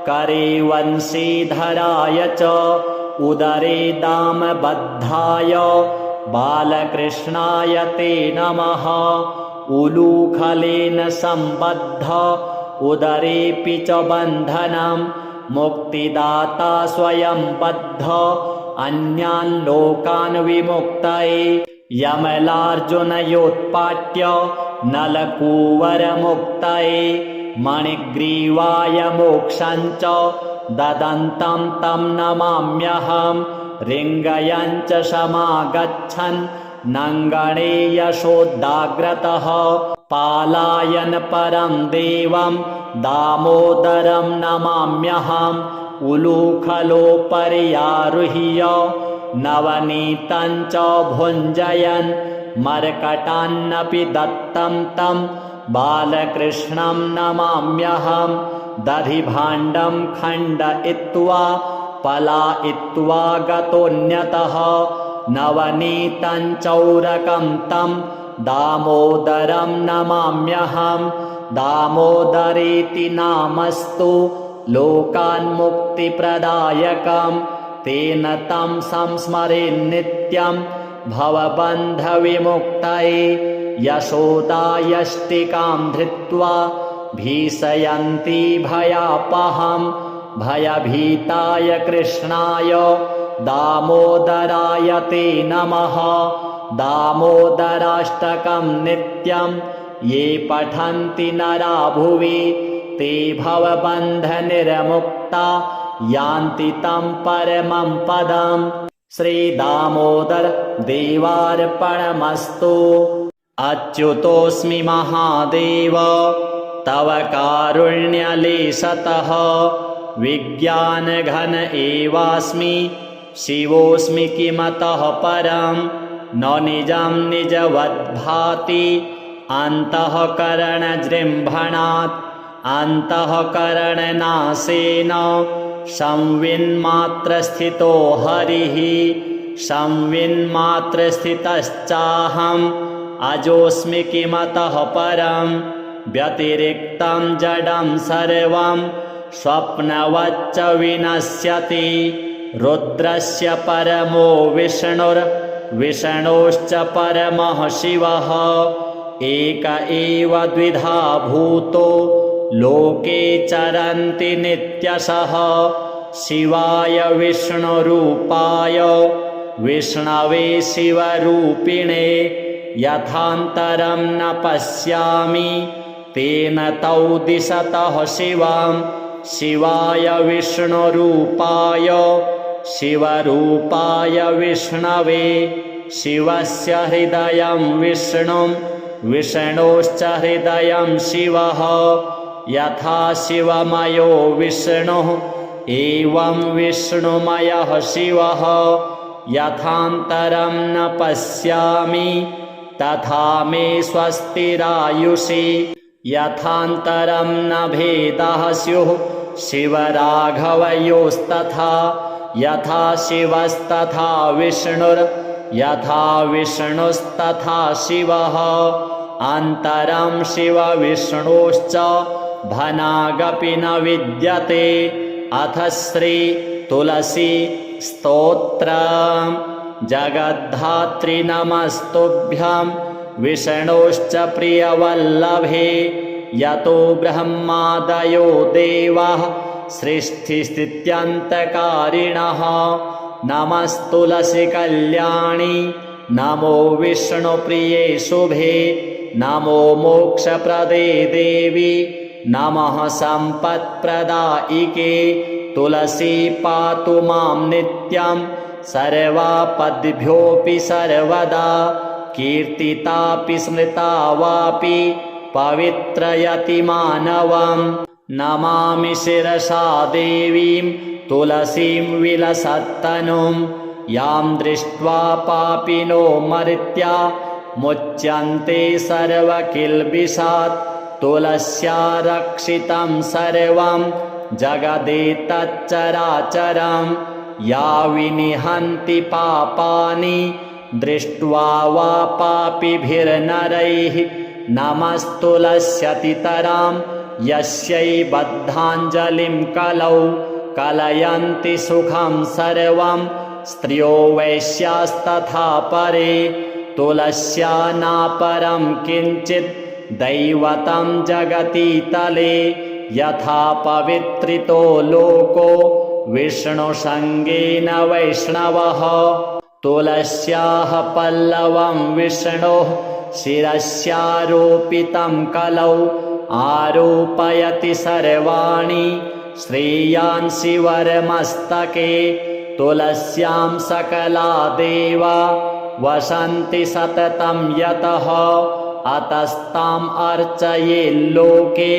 करे वंशीधराय च उदरे दामबद्धाय बालकृष्णाय ते नमः। उलूखलेन सम्बद्ध उदरेऽपि च बन्धनं मुक्तिदाता स्वयं बद्ध अन्यान् लोकान् विमुक्तये यमलार्जुनयोत्पाट्य नलकूवरमुक्तये मणिग्रीवाय मोक्षं च ददन्तं तं नमाम्यहं रिङ्गयं च समागच्छन् नङ्गणे यशोदाग्रतः पालायन परं देवं दामोदरं नमाम्यहम्। उलूखलोपर्यारुह्य नवनीतं च भुञ्जयन् मर्कटान्नपि दत्तं तं बालकृष्णं नमाम्यहम्। दधिभाण्डं खण्डयित्वा पलायित्वा गतोऽन्यतः नवनीतं चौरकं तं दामोदरं नमाम्यहम्। दामोदरेति नामस्तु लोकान्मुक्तिप्रदायकं तेन तं संस्मरेन्नित्यं भवबन्धविमुक्तये यशोदायष्टिकां धृत्वा भीषयन्ती भयापहं भयभीताय कृष्णाय दामोदराय ते नमः। दामोदराष्टकं नित्यं ये पठन्ति नरा भुवि ते भवबन्धनिर्मुक्ता यान्ति तं परमं पदम्। श्रीदामोदर देवार्पणमस्तु। अच्युतोऽस्मि महादेव तव कारुण्यलेशतः विज्ञानघन एवास्मि शिवोऽस्मि किमतः परं न निजं निजवद्भाति अन्तःकरणजृम्भणात् अन्तःकरणनाशेन संविन्मात्रस्थितो हरिः संविन्मात्रस्थितश्चाहम् अजोऽस्मि किमतः परं व्यतिरिक्तं जडं सर्वं स्वप्नवच्च विनश्यति रुद्रस्य परमो विष्णुर्विष्णोश्च परमः शिवः एक एव द्विधा भूतो लोके चरन्ति नित्यशः शिवाय विष्णुरूपाय विष्णवे शिवरूपिणे यथान्तरं न पश्यामि तेन तौ दिशतः शिवां शिवाय विष्णुरूपाय शिवरूपाय विष्णवे शिवस्य हृदयं विष्णुं विष्णोश्च हृदयं शिवः यथा शिवमयो विष्णुः एवं विष्णुमयः शिवः यथान्तरं न पश्यामि तथा मे स्वस्तिरायुषि यथान्तरं न भेदः स्युः शिवराघवयोस्तथा यथा शिवस्तथा विष्णुर् यथा विष्णुस्तथा शिवः अन्तरं शिवविष्णोश्च भनागपि न विद्यते। अथ श्री तुलसी स्तोत्रम्। जगद्धात्री नमस्तुभ्यं विष्णोश्च प्रियवल्लभे यतो ब्रह्मादयो देवाः सृष्टिस्थित्यन्तकारिणः नमस्तुलसी कल्याणी नमो विष्णुप्रिये शुभे नमो मोक्षप्रदे देवी नमः सम्पत्प्रदायिके तुलसी पातु मां नित्यं सर्वापद्भ्योऽपि सर्वदा कीर्तितापि स्मृता वापि पवित्रयति मानवं नमामि शिरसा देवीं तुलसीं विलसत्तनुं यां दृष्ट्वा पापिनो मर्त्या मुच्यन्ते सर्वकिल्बिषात् तुलस्या रक्षितं सर्वं जगदेतच्चराचरं या विनिहन्ति पापानि दृष्ट्वा वा पापिभिर्नरैः नमस्तुलस्यतितरां यस्यै बद्धाञ्जलिं कलौ कलयन्ति सुखं सर्वं स्त्रियो वैश्यास्तथा परे तुलस्या नापरं किञ्चित् दैवतं जगतीतले यथा पवित्रितो लोको विष्णुसङ्गेन वैष्णवः तुलस्याः पल्लवं विष्णोः शिरस्यारोपितं कलौ आरोपयति सर्वाणि श्रेयांसि वरमस्तके तुलस्यां सकला देवा वसन्ति सततं यतः अतस्ताम् अर्चयेल्लोके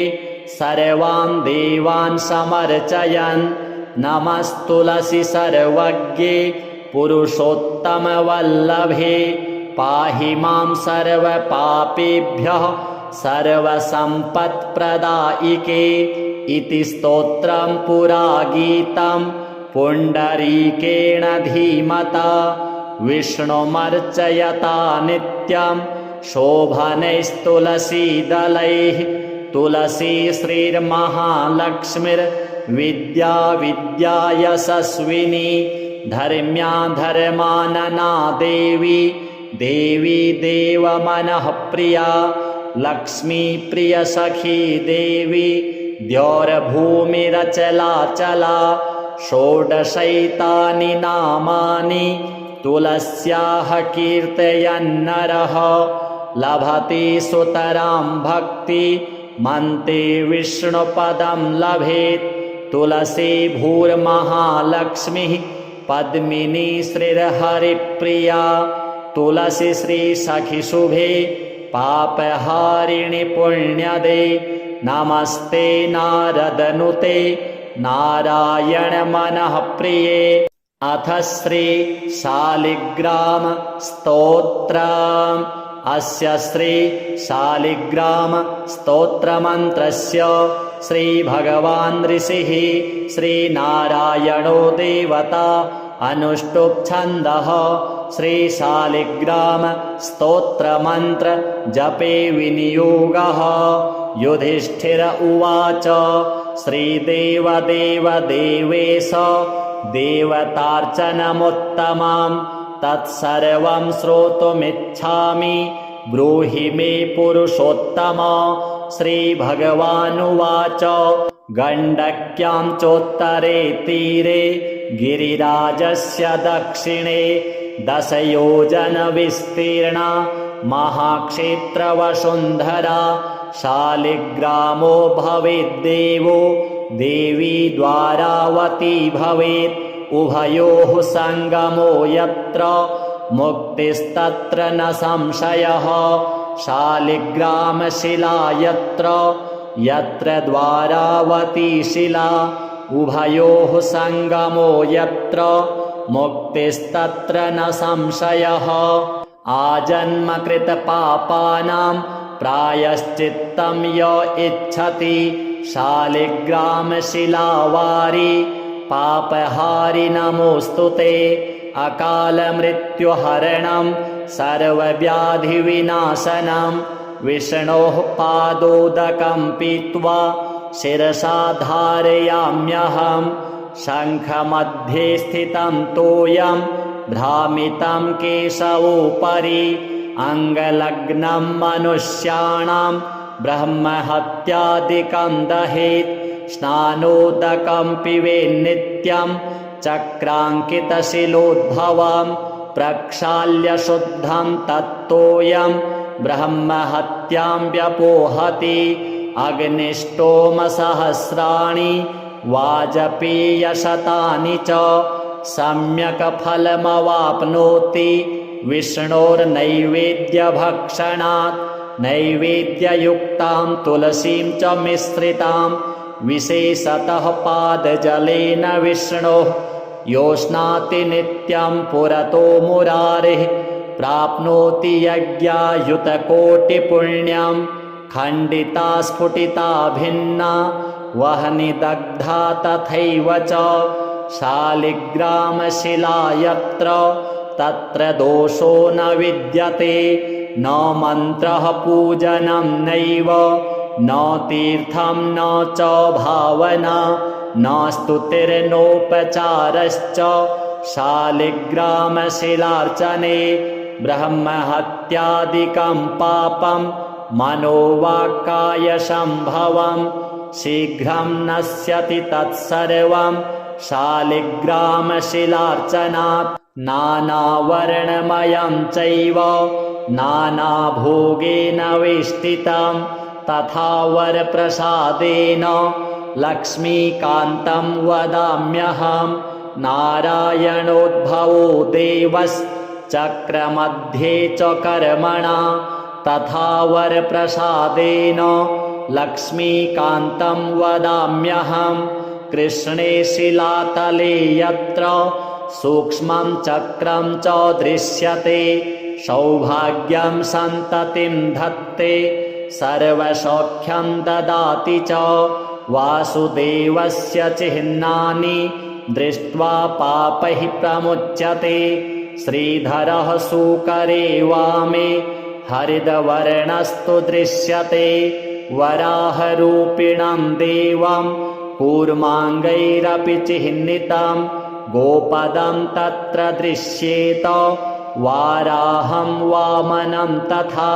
सर्वान् देवान् समर्चयन् नमस्तुलसी सर्वज्ञे पुरुषोत्तमवल्लभे पाहि मां सर्वपापेभ्यः सर्वसम्पत्प्रदायिके इति स्तोत्रं पुरा गीतं पुण्डरीकेण धीमता विष्णुमर्चयता नित्यं शोभनैस्तुलसीदलैः तुलसी श्रीर्महालक्ष्मीर्विद्या विद्या यशस्विनी धर्म्या धर्मानना देवी देवी देवमनः प्रिया लक्ष्मी प्रियसखी देवी द्यौर्भूमिरचलाचला षोडशैतानि नामानि तुलस्याः कीर्तयन्नरः लभते सुतरां भक्ति मन्ते विष्णुपदं लभेत् तुलसी भूर्महालक्ष्मीः पद्मिनी श्रीर्हरिप्रिया तुलसी श्रीसखिशुभे पापहारिणि पुण्यदे नमस्ते नारदनुते नारायण मनः प्रिये। अथ श्री शालिग्राम स्तोत्रम्। अस्य श्री शालिग्राम स्तोत्रमन्त्रस्य श्रीभगवान् ऋषिः श्रीनारायणो देवता अनुष्टुप् छन्दः श्रीशालिग्राम स्तोत्रमन्त्र जपे विनियोगः। युधिष्ठिर उवाच श्रीदेवदेव देवेश देवतार्चनमुत्तमं तत्सर्वं श्रोतुमिच्छामि ब्रूहि मे पुरुषोत्तम। श्रीभगवानुवाच गण्डक्यां चोत्तरे तीरे गिरिराजस्य दक्षिणे 10 योजनविस्तीर्णा महाक्षेत्रवसुन्धरा शालिग्रामो भवेद्देवो देवी द्वारावती भवेत् उभयोः सङ्गमो यत्र मुक्तिस्तत्र न संशयः शालिग्रामशिला यत्र यत्र द्वारावती शिला उभयोः सङ्गमो यत्र मुक्तिस्तत्र न संशयः आजन्मकृतपापानां प्रायश्चित्तं य इच्छति शालिग्रामशिलावारि पापहारि नमोऽस्तु ते अकालमृत्युहरणं सर्वव्याधिविनाशनं विष्णोः पादोदकं पीत्वा शिरसा धारयाम्यहं शङ्खमध्ये स्थितं तोयं भ्रामितं केशवोपरि अङ्गलग्नं मनुष्याणां ब्रह्महत्यादिकं दहेत् स्नानोदकं पिबेन्नित्यं चक्राङ्कितशिलोद्भवं प्रक्षाल्य शुद्धं तत्तोयं ब्रह्महत्यां व्यपोहति अग्निष्टोमसहस्राणि वाजपेयशतानि च सम्यक् फलमवाप्नोति विष्णोर्नैवेद्यभक्षणात् नैवेद्ययुक्तां तुलसीं च मिश्रितां विशेषतः पादजलेन विष्णोः योष्णाति नित्यं पुरतो मुरारिः प्राप्नोति यज्ञायुतकोटिपुण्यं खण्डिता स्फुटिता भिन्ना वह्निदग्धा तथैव च शालिग्रामशिला यत्र तत्र दोषो न विद्यते न मन्त्रः पूजनं नैव न तीर्थं न च भावना न स्तुतिर्नोपचारश्च शालिग्रामशिलार्चने ब्रह्महत्यादिकं पापं मनोवाक्कायसम्भवं शीघ्रं नश्यति तत्सर्वं शालिग्रामशिलार्चनात् नानावर्णमयं चैव नानाभोगेन वेष्टितं तथा वरप्रसादेन लक्ष्मीकान्तं वदाम्यहं नारायणोद्भवो देवश्चक्रमध्ये च कर्मणा तथा वरप्रसादेन लक्ष्मीकान्तं वदाम्यहं कृष्णे शिलातले यत्र सूक्ष्मं चक्रं च दृश्यते सौभाग्यं सन्ततिं धत्ते सर्वसौख्यं ददाति च वासुदेवस्य चिह्नानि दृष्ट्वा पापैः प्रमुच्यते श्रीधरः सुकरे वामे हरितवर्णस्तु दृश्यते वराहरूपिणं देवं कूर्माङ्गैरपि चिह्नितं गोपदं तत्र दृश्येत वाराहं वामनं तथा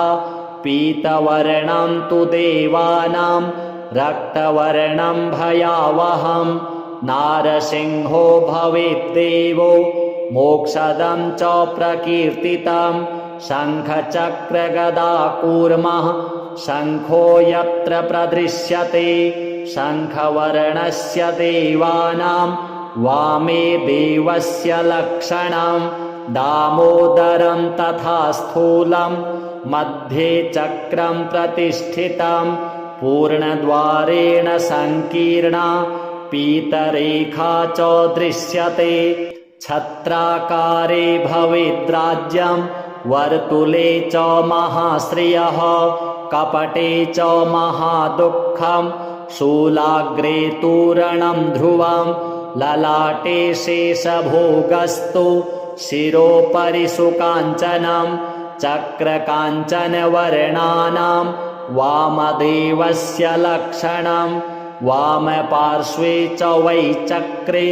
पीतवर्णं तु देवानां रक्तवर्णं भयावहं नारसिंहो भवेद्देवो मोक्षदं च प्रकीर्तितं शङ्खचक्रगदाकूर्मः शङ्खो यत्र प्रदृश्यते शङ्खवर्णस्य देवानां वामे देवस्य लक्षणं दामोदरं तथा स्थूलं मध्ये चक्रं प्रतिष्ठितं पूर्णद्वारेण सङ्कीर्णा पीतरेखा च दृश्यते छत्राकारे भवेद्राज्यं वर्तुले च महाश्रियः कपटे च महादुःखं शूलाग्रे तूरणं ध्रुवं ललाटे शेषभोगस्तु शिरोपरि सुकाञ्चनं चक्रकाञ्चनवर्णानां वामदेवस्य लक्षणं वामपार्श्वे च वै चक्रे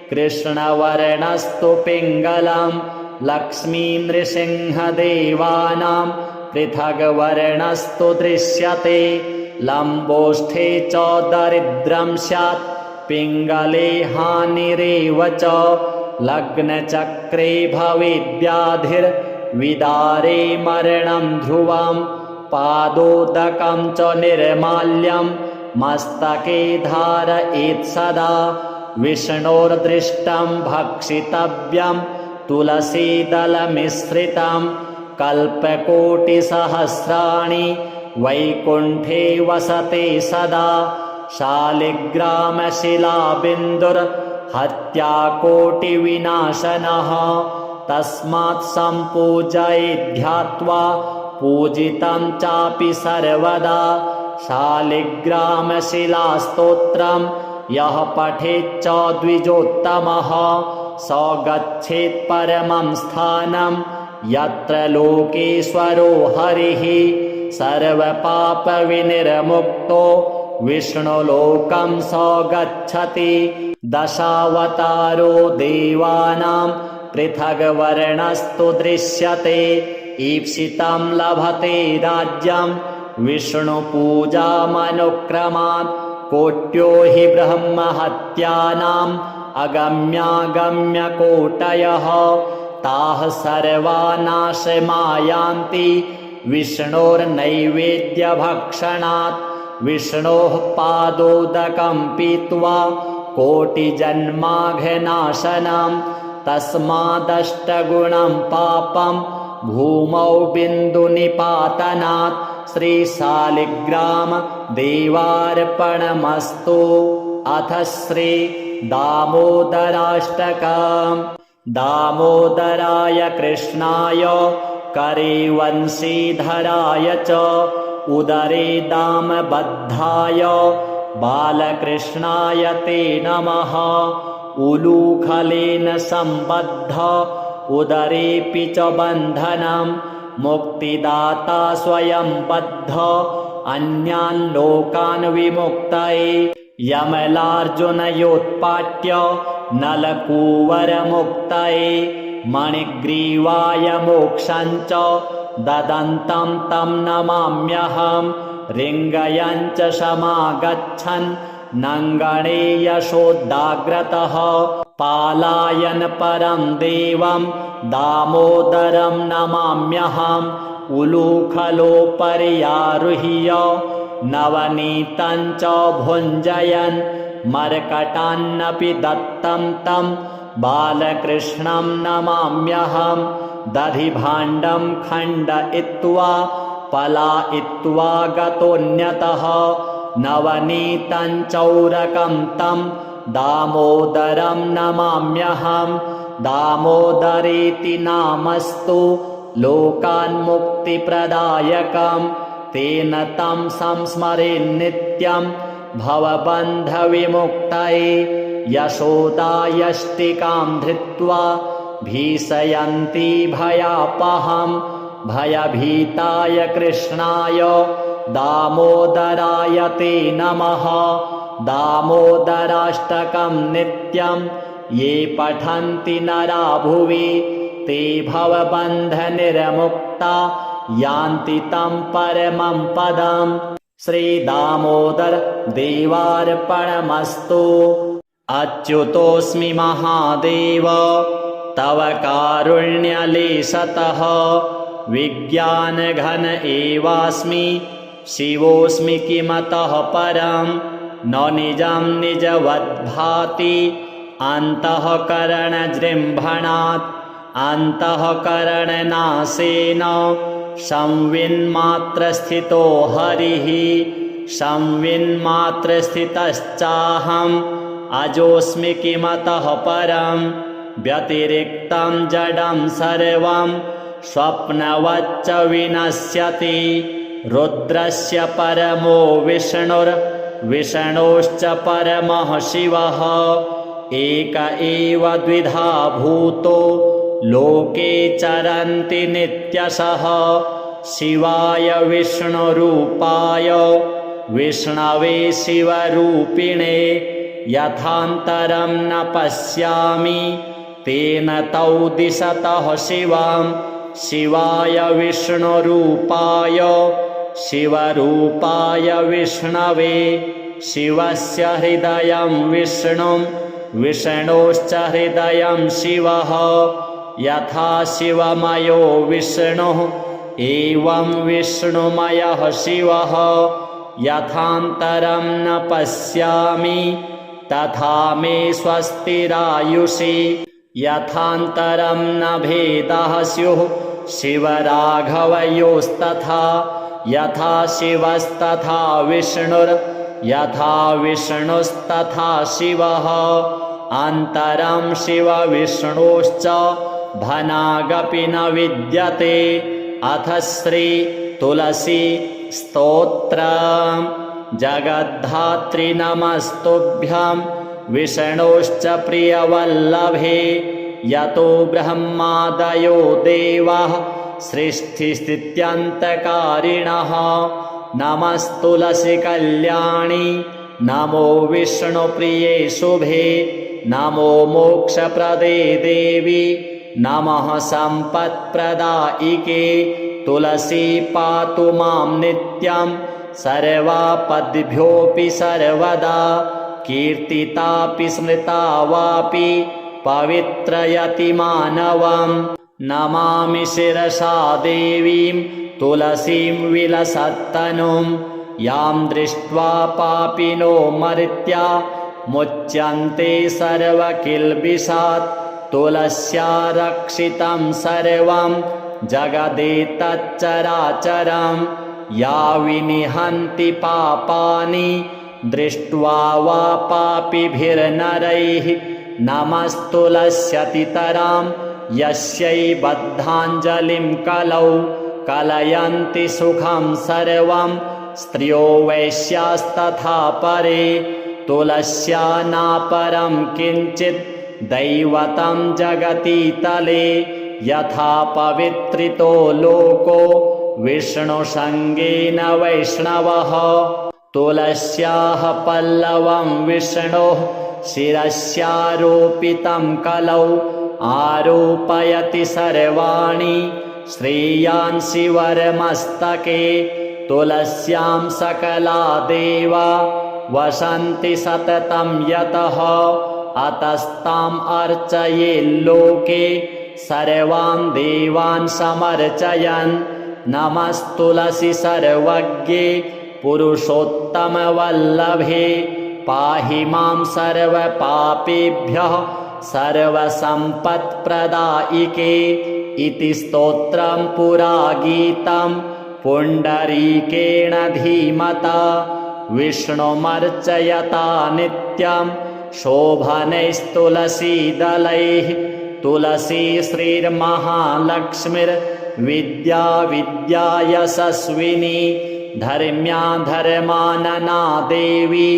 कृष्णवर्णस्तु पिङ्गलं लक्ष्मीनृसिंहदेवानां पृथग्वर्णस्तु दृश्यते लम्बोष्ठे च दरिद्रं स्यात् पिङ्गले हानिरेव च लग्नचक्रे भवेद्व्याधिर्विदारे मरणं ध्रुवम् पादोदकं च निर्माल्यं मस्तके धारयेत् सदा विष्णोर्दृष्टं भक्षितव्यं तुलसीदलमिश्रितं कल्पकोटिसहस्राणि वैकुण्ठे वसते सदा शालिग्रामशिलाबिन्दुर्हत्याकोटिविनाशनः तस्मात् सम्पूजयेद्ध्यात्वा पूजितं चापि सर्वदा शालिग्रामशिलास्तोत्रं यः पठेच्च द्विजोत्तमः स गच्छेत् परमं स्थानं यत्र लोकेश्वरो हरिः सर्वपापविनिर्मुक्तो विष्णुलोकं स गच्छति दशावतारो देवानां पृथग्वर्णस्तु दृश्यते ईप्सितं लभते राज्यं विष्णुपूजामनुक्रमात् कोट्यो हि ब्रह्महत्यानाम् अगम्यागम्यकोटयः ताः सर्वा नाशमायान्ति विष्णोर्नैवेद्यभक्षणात् विष्णोः पादोदकं पीत्वा कोटिजन्माघनाशनं तस्मादष्टगुणं पापं भूमौ बिन्दुनिपातनात् श्रीशालिग्राम देवार्पणमस्तु। अथ श्री दामोदराष्टकम्। दामोदराय कृष्णाय करे वंशीधराय च उदरे दामबद्धाय बालकृष्णाय ते नमः। उलूखलेन सम्बद्ध उदरेऽपि च बन्धनं मुक्तिदाता स्वयं बद्ध अन्यान् लोकान् विमुक्तये यमलार्जुनयोत्पाट्य नलकूवरमुक्तये मणिग्रीवाय मोक्षं च ददन्तं तं नमाम्यहं रिङ्गयं च समागच्छन् नङ्गणे यशोदाग्रतः पालायन परं देवं दामोदरं नमाम्यहम्। उलूखलोपर्यारुह्य नवनीतं च भुञ्जयन् मर्कटान्नपि दत्तं तं बालकृष्णं नमाम्यहम्। दधिभाण्डं खण्डयित्वा पलायित्वा गतोऽन्यतः नवनीतं चौरकं तं दामोदरं नमाम्यहम्। दामोदरेति नामस्तु लोकान्मुक्तिप्रदायकं तेन तं संस्मरेन्नित्यं भवबन्धविमुक्तये यशोदायष्टिकां धृत्वा भीषयन्ती भयापहं भयभीताय कृष्णाय दामोदराय ते नमः। दामोदराष्टकं नित्यं ये पठन्ति नरा भुवि ते भवबन्धनिर्मुक्ता यान्ति तं परमं पदम्। श्रीदामोदर देवार्पणमस्तु। अच्युतोऽस्मि महादेव तव कारुण्यलेशतः विज्ञानघन एवास्मि शिवोऽस्मि किमतः परं न निजं निजवद्भाति अन्तःकरणजृम्भणात् अन्तःकरणनाशेन संविन्मात्रस्थितो हरिः संविन्मात्रस्थितश्चाहम् अजोऽस्मि किमतः परं व्यतिरिक्तं जडं सर्वं स्वप्नवच्च विनश्यति रुद्रस्य परमो विष्णुर्विष्णोश्च परमः शिवः एक एव द्विधा भूतो लोके चरन्ति नित्यशः शिवाय विष्णुरूपाय विष्णवे शिवरूपिणे यथान्तरं न पश्यामि तेन तौ दिशतः शिवं शिवाय विष्णुरूपाय शिवरूपाय विष्णवे शिवस्य हृदयं विष्णुं विष्णोश्च हृदयं शिवः यथा शिवमयो विष्णुः एवं विष्णुमयः शिवः यथान्तरं न पश्यामि तथा मे स्वस्तिरायुषि यथान्तरं न भेदः स्युः शिवराघवयोस्तथा यथा शिवस्तथा विष्णुर्यथा विष्णुस्तथा शिवः अन्तरं शिवविष्णोश्च भनागपि न विद्यते। अथ श्री तुलसी स्तोत्रम्। जगद्धात्री नमस्तुभ्यं विष्णोश्च प्रियवल्लभे यतो ब्रह्मादयो देवाः सृष्टिस्थित्यन्तकारिणः नमस्तुलसी कल्याणी नमो विष्णुप्रिये शुभे नमो मोक्षप्रदे देवी नमः सम्पत्प्रदायिके तुलसी पातु मां नित्यं सर्वापद्भ्योऽपि सर्वदा कीर्तितापि स्मृता वापि पवित्रयति मानवम्। नमामि शिरसा देवीं तुलसीं विलसत्तनुं यां दृष्ट्वा पापिनो मर्त्या मुच्यन्ते सर्वकिल्बिषात् तुलस्या रक्षितं सर्वं जगदेतच्चराचरं या विनिहन्ति पापानि दृष्ट्वा वा पापिभिर्नरैः नमस्तुलस्यतितरां यस्यै बद्धाञ्जलिं कलौ कलयन्ति सुखं सर्वं स्त्रियो वैश्यास्तथा परे तुलस्या नापरं किञ्चित् दैवतं जगति तले यथा पवित्रितो लोको विष्णुसङ्गेन वैष्णवः तुलस्याः पल्लवं विष्णोः शिरस्यारोपितं कलौ आरोपयति सर्वाणि श्रेयांसि वरमस्तके तुलस्यां सकला देवा वसन्ति सततं यतः अतस्ताम् अर्चयेल्लोके सर्वान् देवान् समर्चयन् नमस्तुलसी सर्वज्ञे पुरुषोत्तमवल्लभे पाहि मां सर्वपापेभ्यः सर्वसम्पत्प्रदायिके इति स्तोत्रं पुरा गीतं पुण्डरीकेण धीमता विष्णुमर्चयता नित्यं शोभनैस्तुलसीदलैः तुलसी श्रीर्महालक्ष्मीर्विद्या विद्या यशस्विनी धर्म्या धर्मानना देवी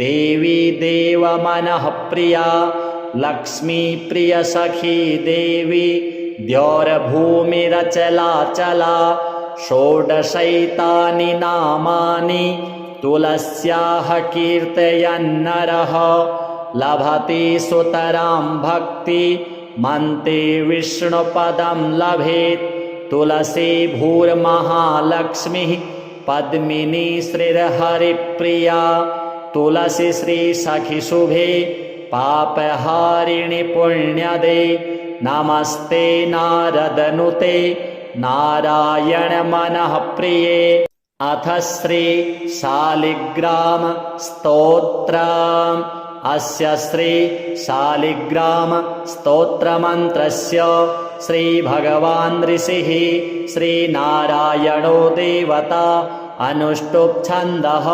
देवी देवमनः प्रिया लक्ष्मी प्रिय सखी देवी द्यौर्भूमिरचलाचला षोडशैतानि नामानि तुलस्याः कीर्तयन्नरः लभते सुतरां भक्ति मन्ते विष्णुपदं लभेत् तुलसी भूर्महालक्ष्मीः पद्मिनी श्रीर्हरिप्रिया तुलसी श्रीसखिशुभे पापहारिणि पुण्यदे नमस्ते नारदनुते नारायण मनः प्रिये। अथ श्री शालिग्राम स्तोत्रम्। अस्य श्री शालिग्राम स्तोत्रमन्त्रस्य श्री भगवान् ऋषिः श्रीनारायणो देवता अनुष्टुप् छन्दः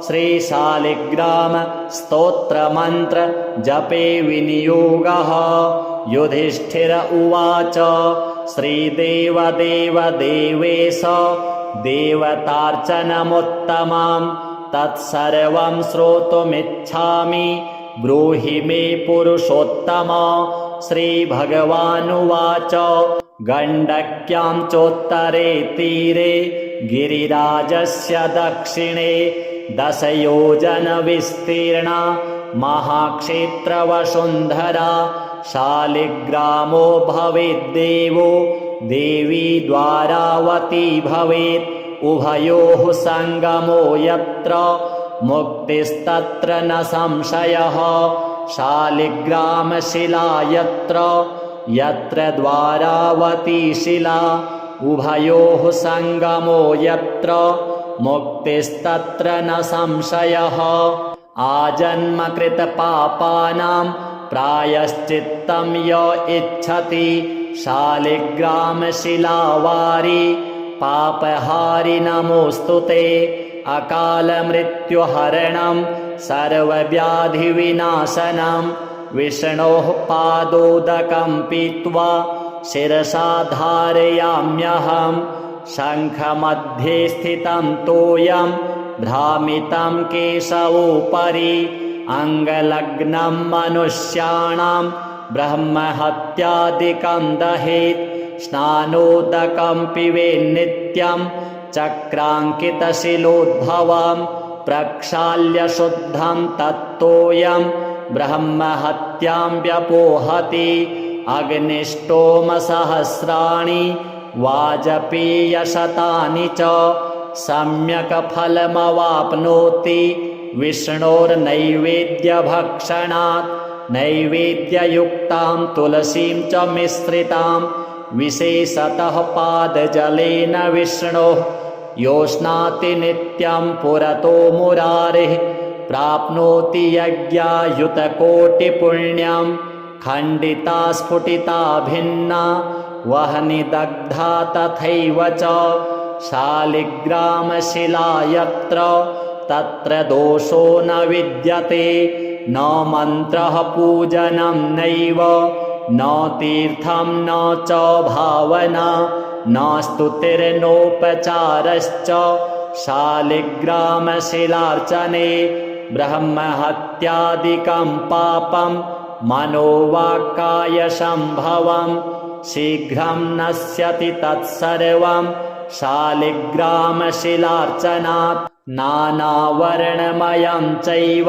श्री शालिग्राम स्तोत्रमन्त्र जपे विनियोगः। युधिष्ठिर उवाच श्रीदेवदेव देवेश देवतार्चनमुत्तमं तत्सर्वं श्रोतुमिच्छामि ब्रूहि मे पुरुषोत्तम। श्रीभगवानुवाच गण्डक्यां चोत्तरे तीरे गिरिराजस्य दक्षिणे 10 योजनविस्तीर्णा महाक्षेत्रवसुन्धरा शालिग्रामो भवेद्देवो देवी द्वारावती भवेत् उभयोः सङ्गमो यत्र मुक्तिस्तत्र न संशयः। शालिग्रामशिला यत्र यत्र द्वारावती शिला उभयोः सङ्गमो यत्र मुक्तिस्तत्र न संशयः। आजन्मकृतपापानां प्रायश्चित्तं य इच्छति शालिग्रामशिलावारि पापहारि नमोऽस्तु ते। अकालमृत्युहरणं सर्वव्याधिविनाशनं विष्णोः पादोदकं पीत्वा शिरसा धारयाम्यहं। शङ्खमध्ये स्थितं तोयं भ्रामितं केशवोपरि अङ्गलग्नं मनुष्याणां ब्रह्महत्यादिकं दहेत्। स्नानोदकं पिबेन्नित्यं चक्राङ्कितशिलोद्भवं प्रक्षाल्य शुद्धं तत्तोयं ब्रह्महत्यां व्यपोहति। अग्निष्टोमसहस्राणि वाजपेयशतानि च सम्यक् फलमवाप्नोति विष्णोर्नैवेद्यभक्षणात्। नैवेद्ययुक्तां तुलसीं च मिश्रितां विशेषतः पादजलेन विष्णोः योष्णाति नित्यं पुरतो मुरारिः प्राप्नोति यज्ञायुतकोटिपुण्यं। खण्डिता स्फुटिता भिन्ना वह्निदग्धा तथैव च शालिग्रामशिला यत्र तत्र दोषो न विद्यते। न मन्त्रः पूजनं नैव न तीर्थं न च भावना न स्तुतिर्नोपचारश्च शालिग्रामशिलार्चने। ब्रह्महत्यादिकं पापं मनोवाक्कायसम्भवं शीघ्रं नश्यति तत्सर्वं शालिग्रामशिलार्चनात्। नानावर्णमयं चैव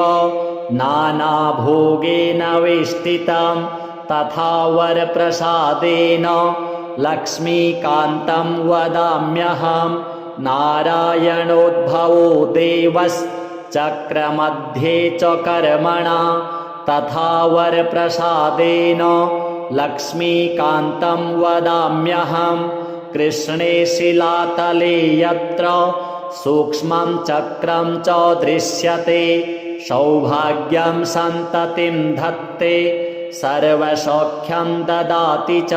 नानाभोगेन वेष्टितं तथा वरप्रसादेन लक्ष्मीकान्तं वदाम्यहं। नारायणोद्भवो देवश्चक्रमध्ये च कर्मणा तथा वरप्रसादेन लक्ष्मीकान्तं वदाम्यहं। कृष्णे शिलातले यत्र सूक्ष्मं चक्रं च दृश्यते सौभाग्यं सन्ततिं धत्ते सर्वसौख्यं ददाति च।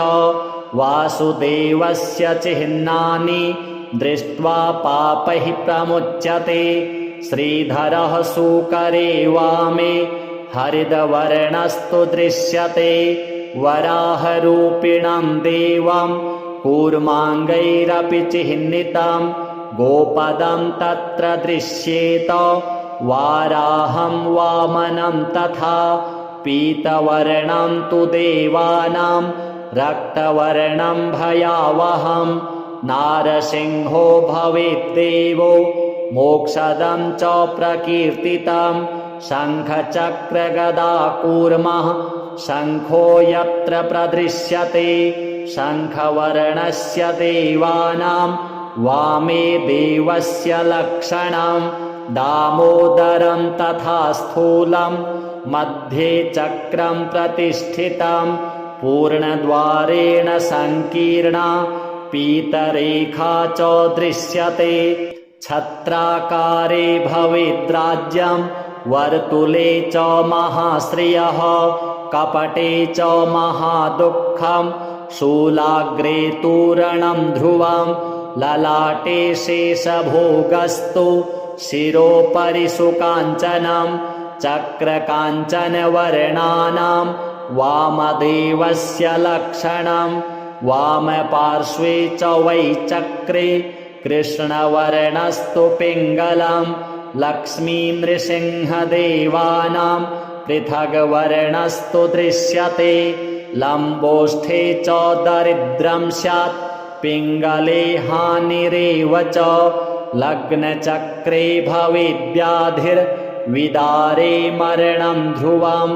वासुदेवस्य चिह्नानि दृष्ट्वा पापैः प्रमुच्यते। श्रीधरः सूकरे वामे हरिद्वर्णस्तु दृश्यते। वराहरूपिणं देवं कूर्माङ्गैरपि चिह्नितं गोपदं तत्र दृश्येत। वाराहं वामनं तथा पीतवर्णं तु देवानां रक्तवर्णं भयावहं। नारसिंहो भवेद्देवो मोक्षदं च प्रकीर्तितं। शङ्खचक्रगदाकूर्मः शङ्खो यत्र प्रदृश्यते शङ्खवर्णस्य देवानां वामे देवस्य लक्षणं। दामोदरं तथा स्थूलं मध्ये चक्रं प्रतिष्ठितं पूर्णद्वारेण सङ्कीर्णा पीतरेखा च दृश्यते। छत्राकारे भवेद्राज्यं वर्तुले च महाश्रियः कपटे च महादुःखं। शूलाग्रे तूरणं ध्रुवं ललाटे शेषभोगस्तु शिरोपरि सुकाञ्चनं। चक्रकाञ्चनवर्णानां वामदेवस्य लक्षणं। वामपार्श्वे च वै चक्रे कृष्णवर्णस्तु पिङ्गलं। लक्ष्मीनृसिंहदेवानां पृथग्वर्णस्तु दृश्यते। लम्बोष्ठे च दरिद्रं स्यात् पिङ्गले हानिरेव च। लग्नचक्रे भवेद्व्याधिर्विदारे मरणं ध्रुवं।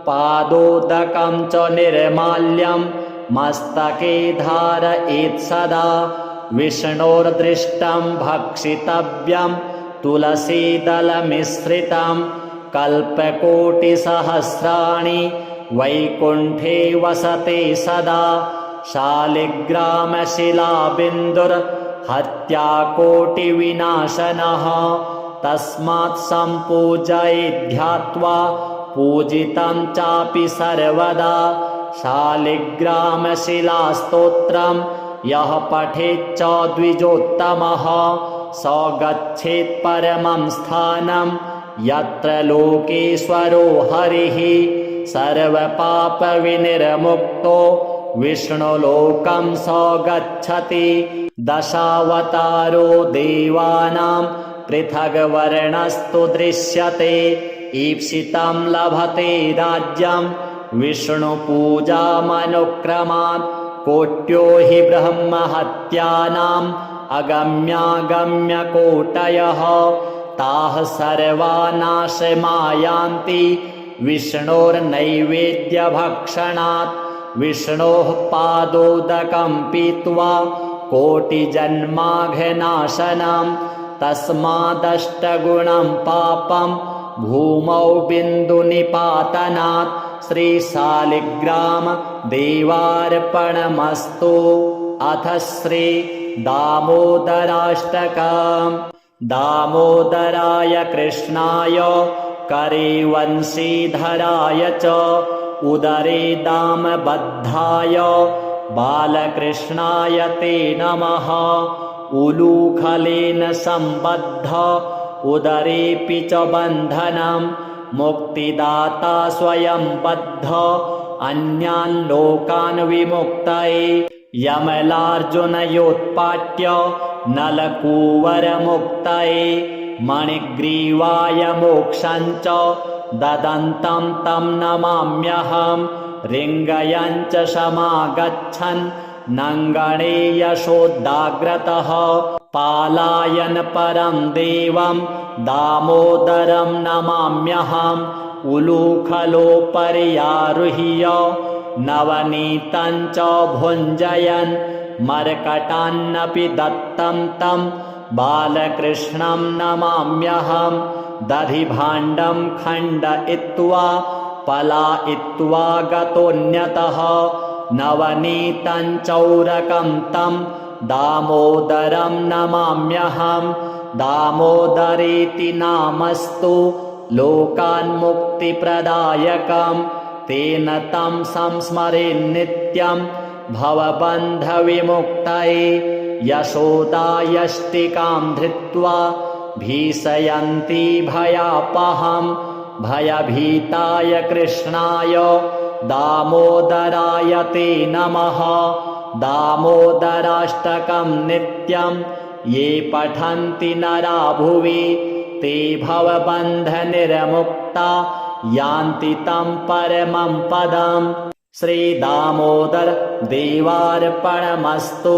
पादोदकं च निर्माल्यं मस्तके धारयेत् सदा। विष्णोर्दृष्टं भक्षितव्यं तुलसीदलमिश्रितं कल्पकोटिसहस्राणि वैकुण्ठे वसते सदा शालिग्रामशिलाबिन्दुर्हत्याकोटिविनाशनः तस्मात् सम्पूजयेत् ध्यात्वा पूजितं चापि सर्वदा शालिग्रामशिलास्तोत्रं यः पठेच्च द्विजोत्तमः स गच्छेत् परमं स्थानं यत्र लोकेश्वरो हरिः सर्वपापविनिर्मुक्तो विष्णुलोकं स गच्छति दशावतारो देवानां पृथग्वर्णस्तु दृश्यते ईप्सितं लभते राज्यं विष्णुपूजामनुक्रमात् कोट्यो हि ब्रह्महत्यानाम् अगम्यागम्यकोटयः ताः सर्वा नाशमायान्ति विष्णोर्नैवेद्यभक्षणात् विष्णोः पादोदकं पीत्वा कोटिजन्माघनाशनं तस्मादष्टगुणं पापं भूमौ बिन्दुनिपातनात् श्रीशालिग्राम देवार्पणमस्तु। अथ श्री दामोदराष्टकम्। दामोदराय कृष्णाय करे वंशीधराय च उदरे दामबद्धाय बालकृष्णाय ते नमः। उलूखलेन सम्बद्ध उदरेऽपि च बन्धनं मुक्तिदाता स्वयं बद्ध अन्यान् लोकान् विमुक्तये यमलार्जुनयोत्पाट्य नलकूवरमुक्तये मणिग्रीवाय मोक्षं च ददन्तं तं नमाम्यहं रिङ्गयं च समागच्छन् नङ्गणे यशोदाग्रतः पालायन् परं देवं दामोदरं नमाम्यहम् उलूखलोपर्यारुह्य नवनीतं च भुञ्जयन् मर्कटान्नपि दत्तं तं बालकृष्णं नमाम्यहम् दधिभाण्डं खण्डयित्वा पलायित्वा गतोऽन्यतः नवनीतं चौरकं तं दामोदरं नमाम्यहम् दामोदरेति नामस्तु लोकान्मुक्तिप्रदायकं तेन तं संस्मरेन्नित्यं भवबन्धविमुक्तये यशोदायष्टिकां धृत्वा भीषयन्ती भयापहं भयभीताय कृष्णाय दामोदराय ते नमः। दामोदराष्टकं नित्यं ये पठन्ति नरा भुवि ते भवबन्धनिर्मुक्ता यान्ति तं परमं पदम्। श्रीदामोदर देवार्पणमस्तु।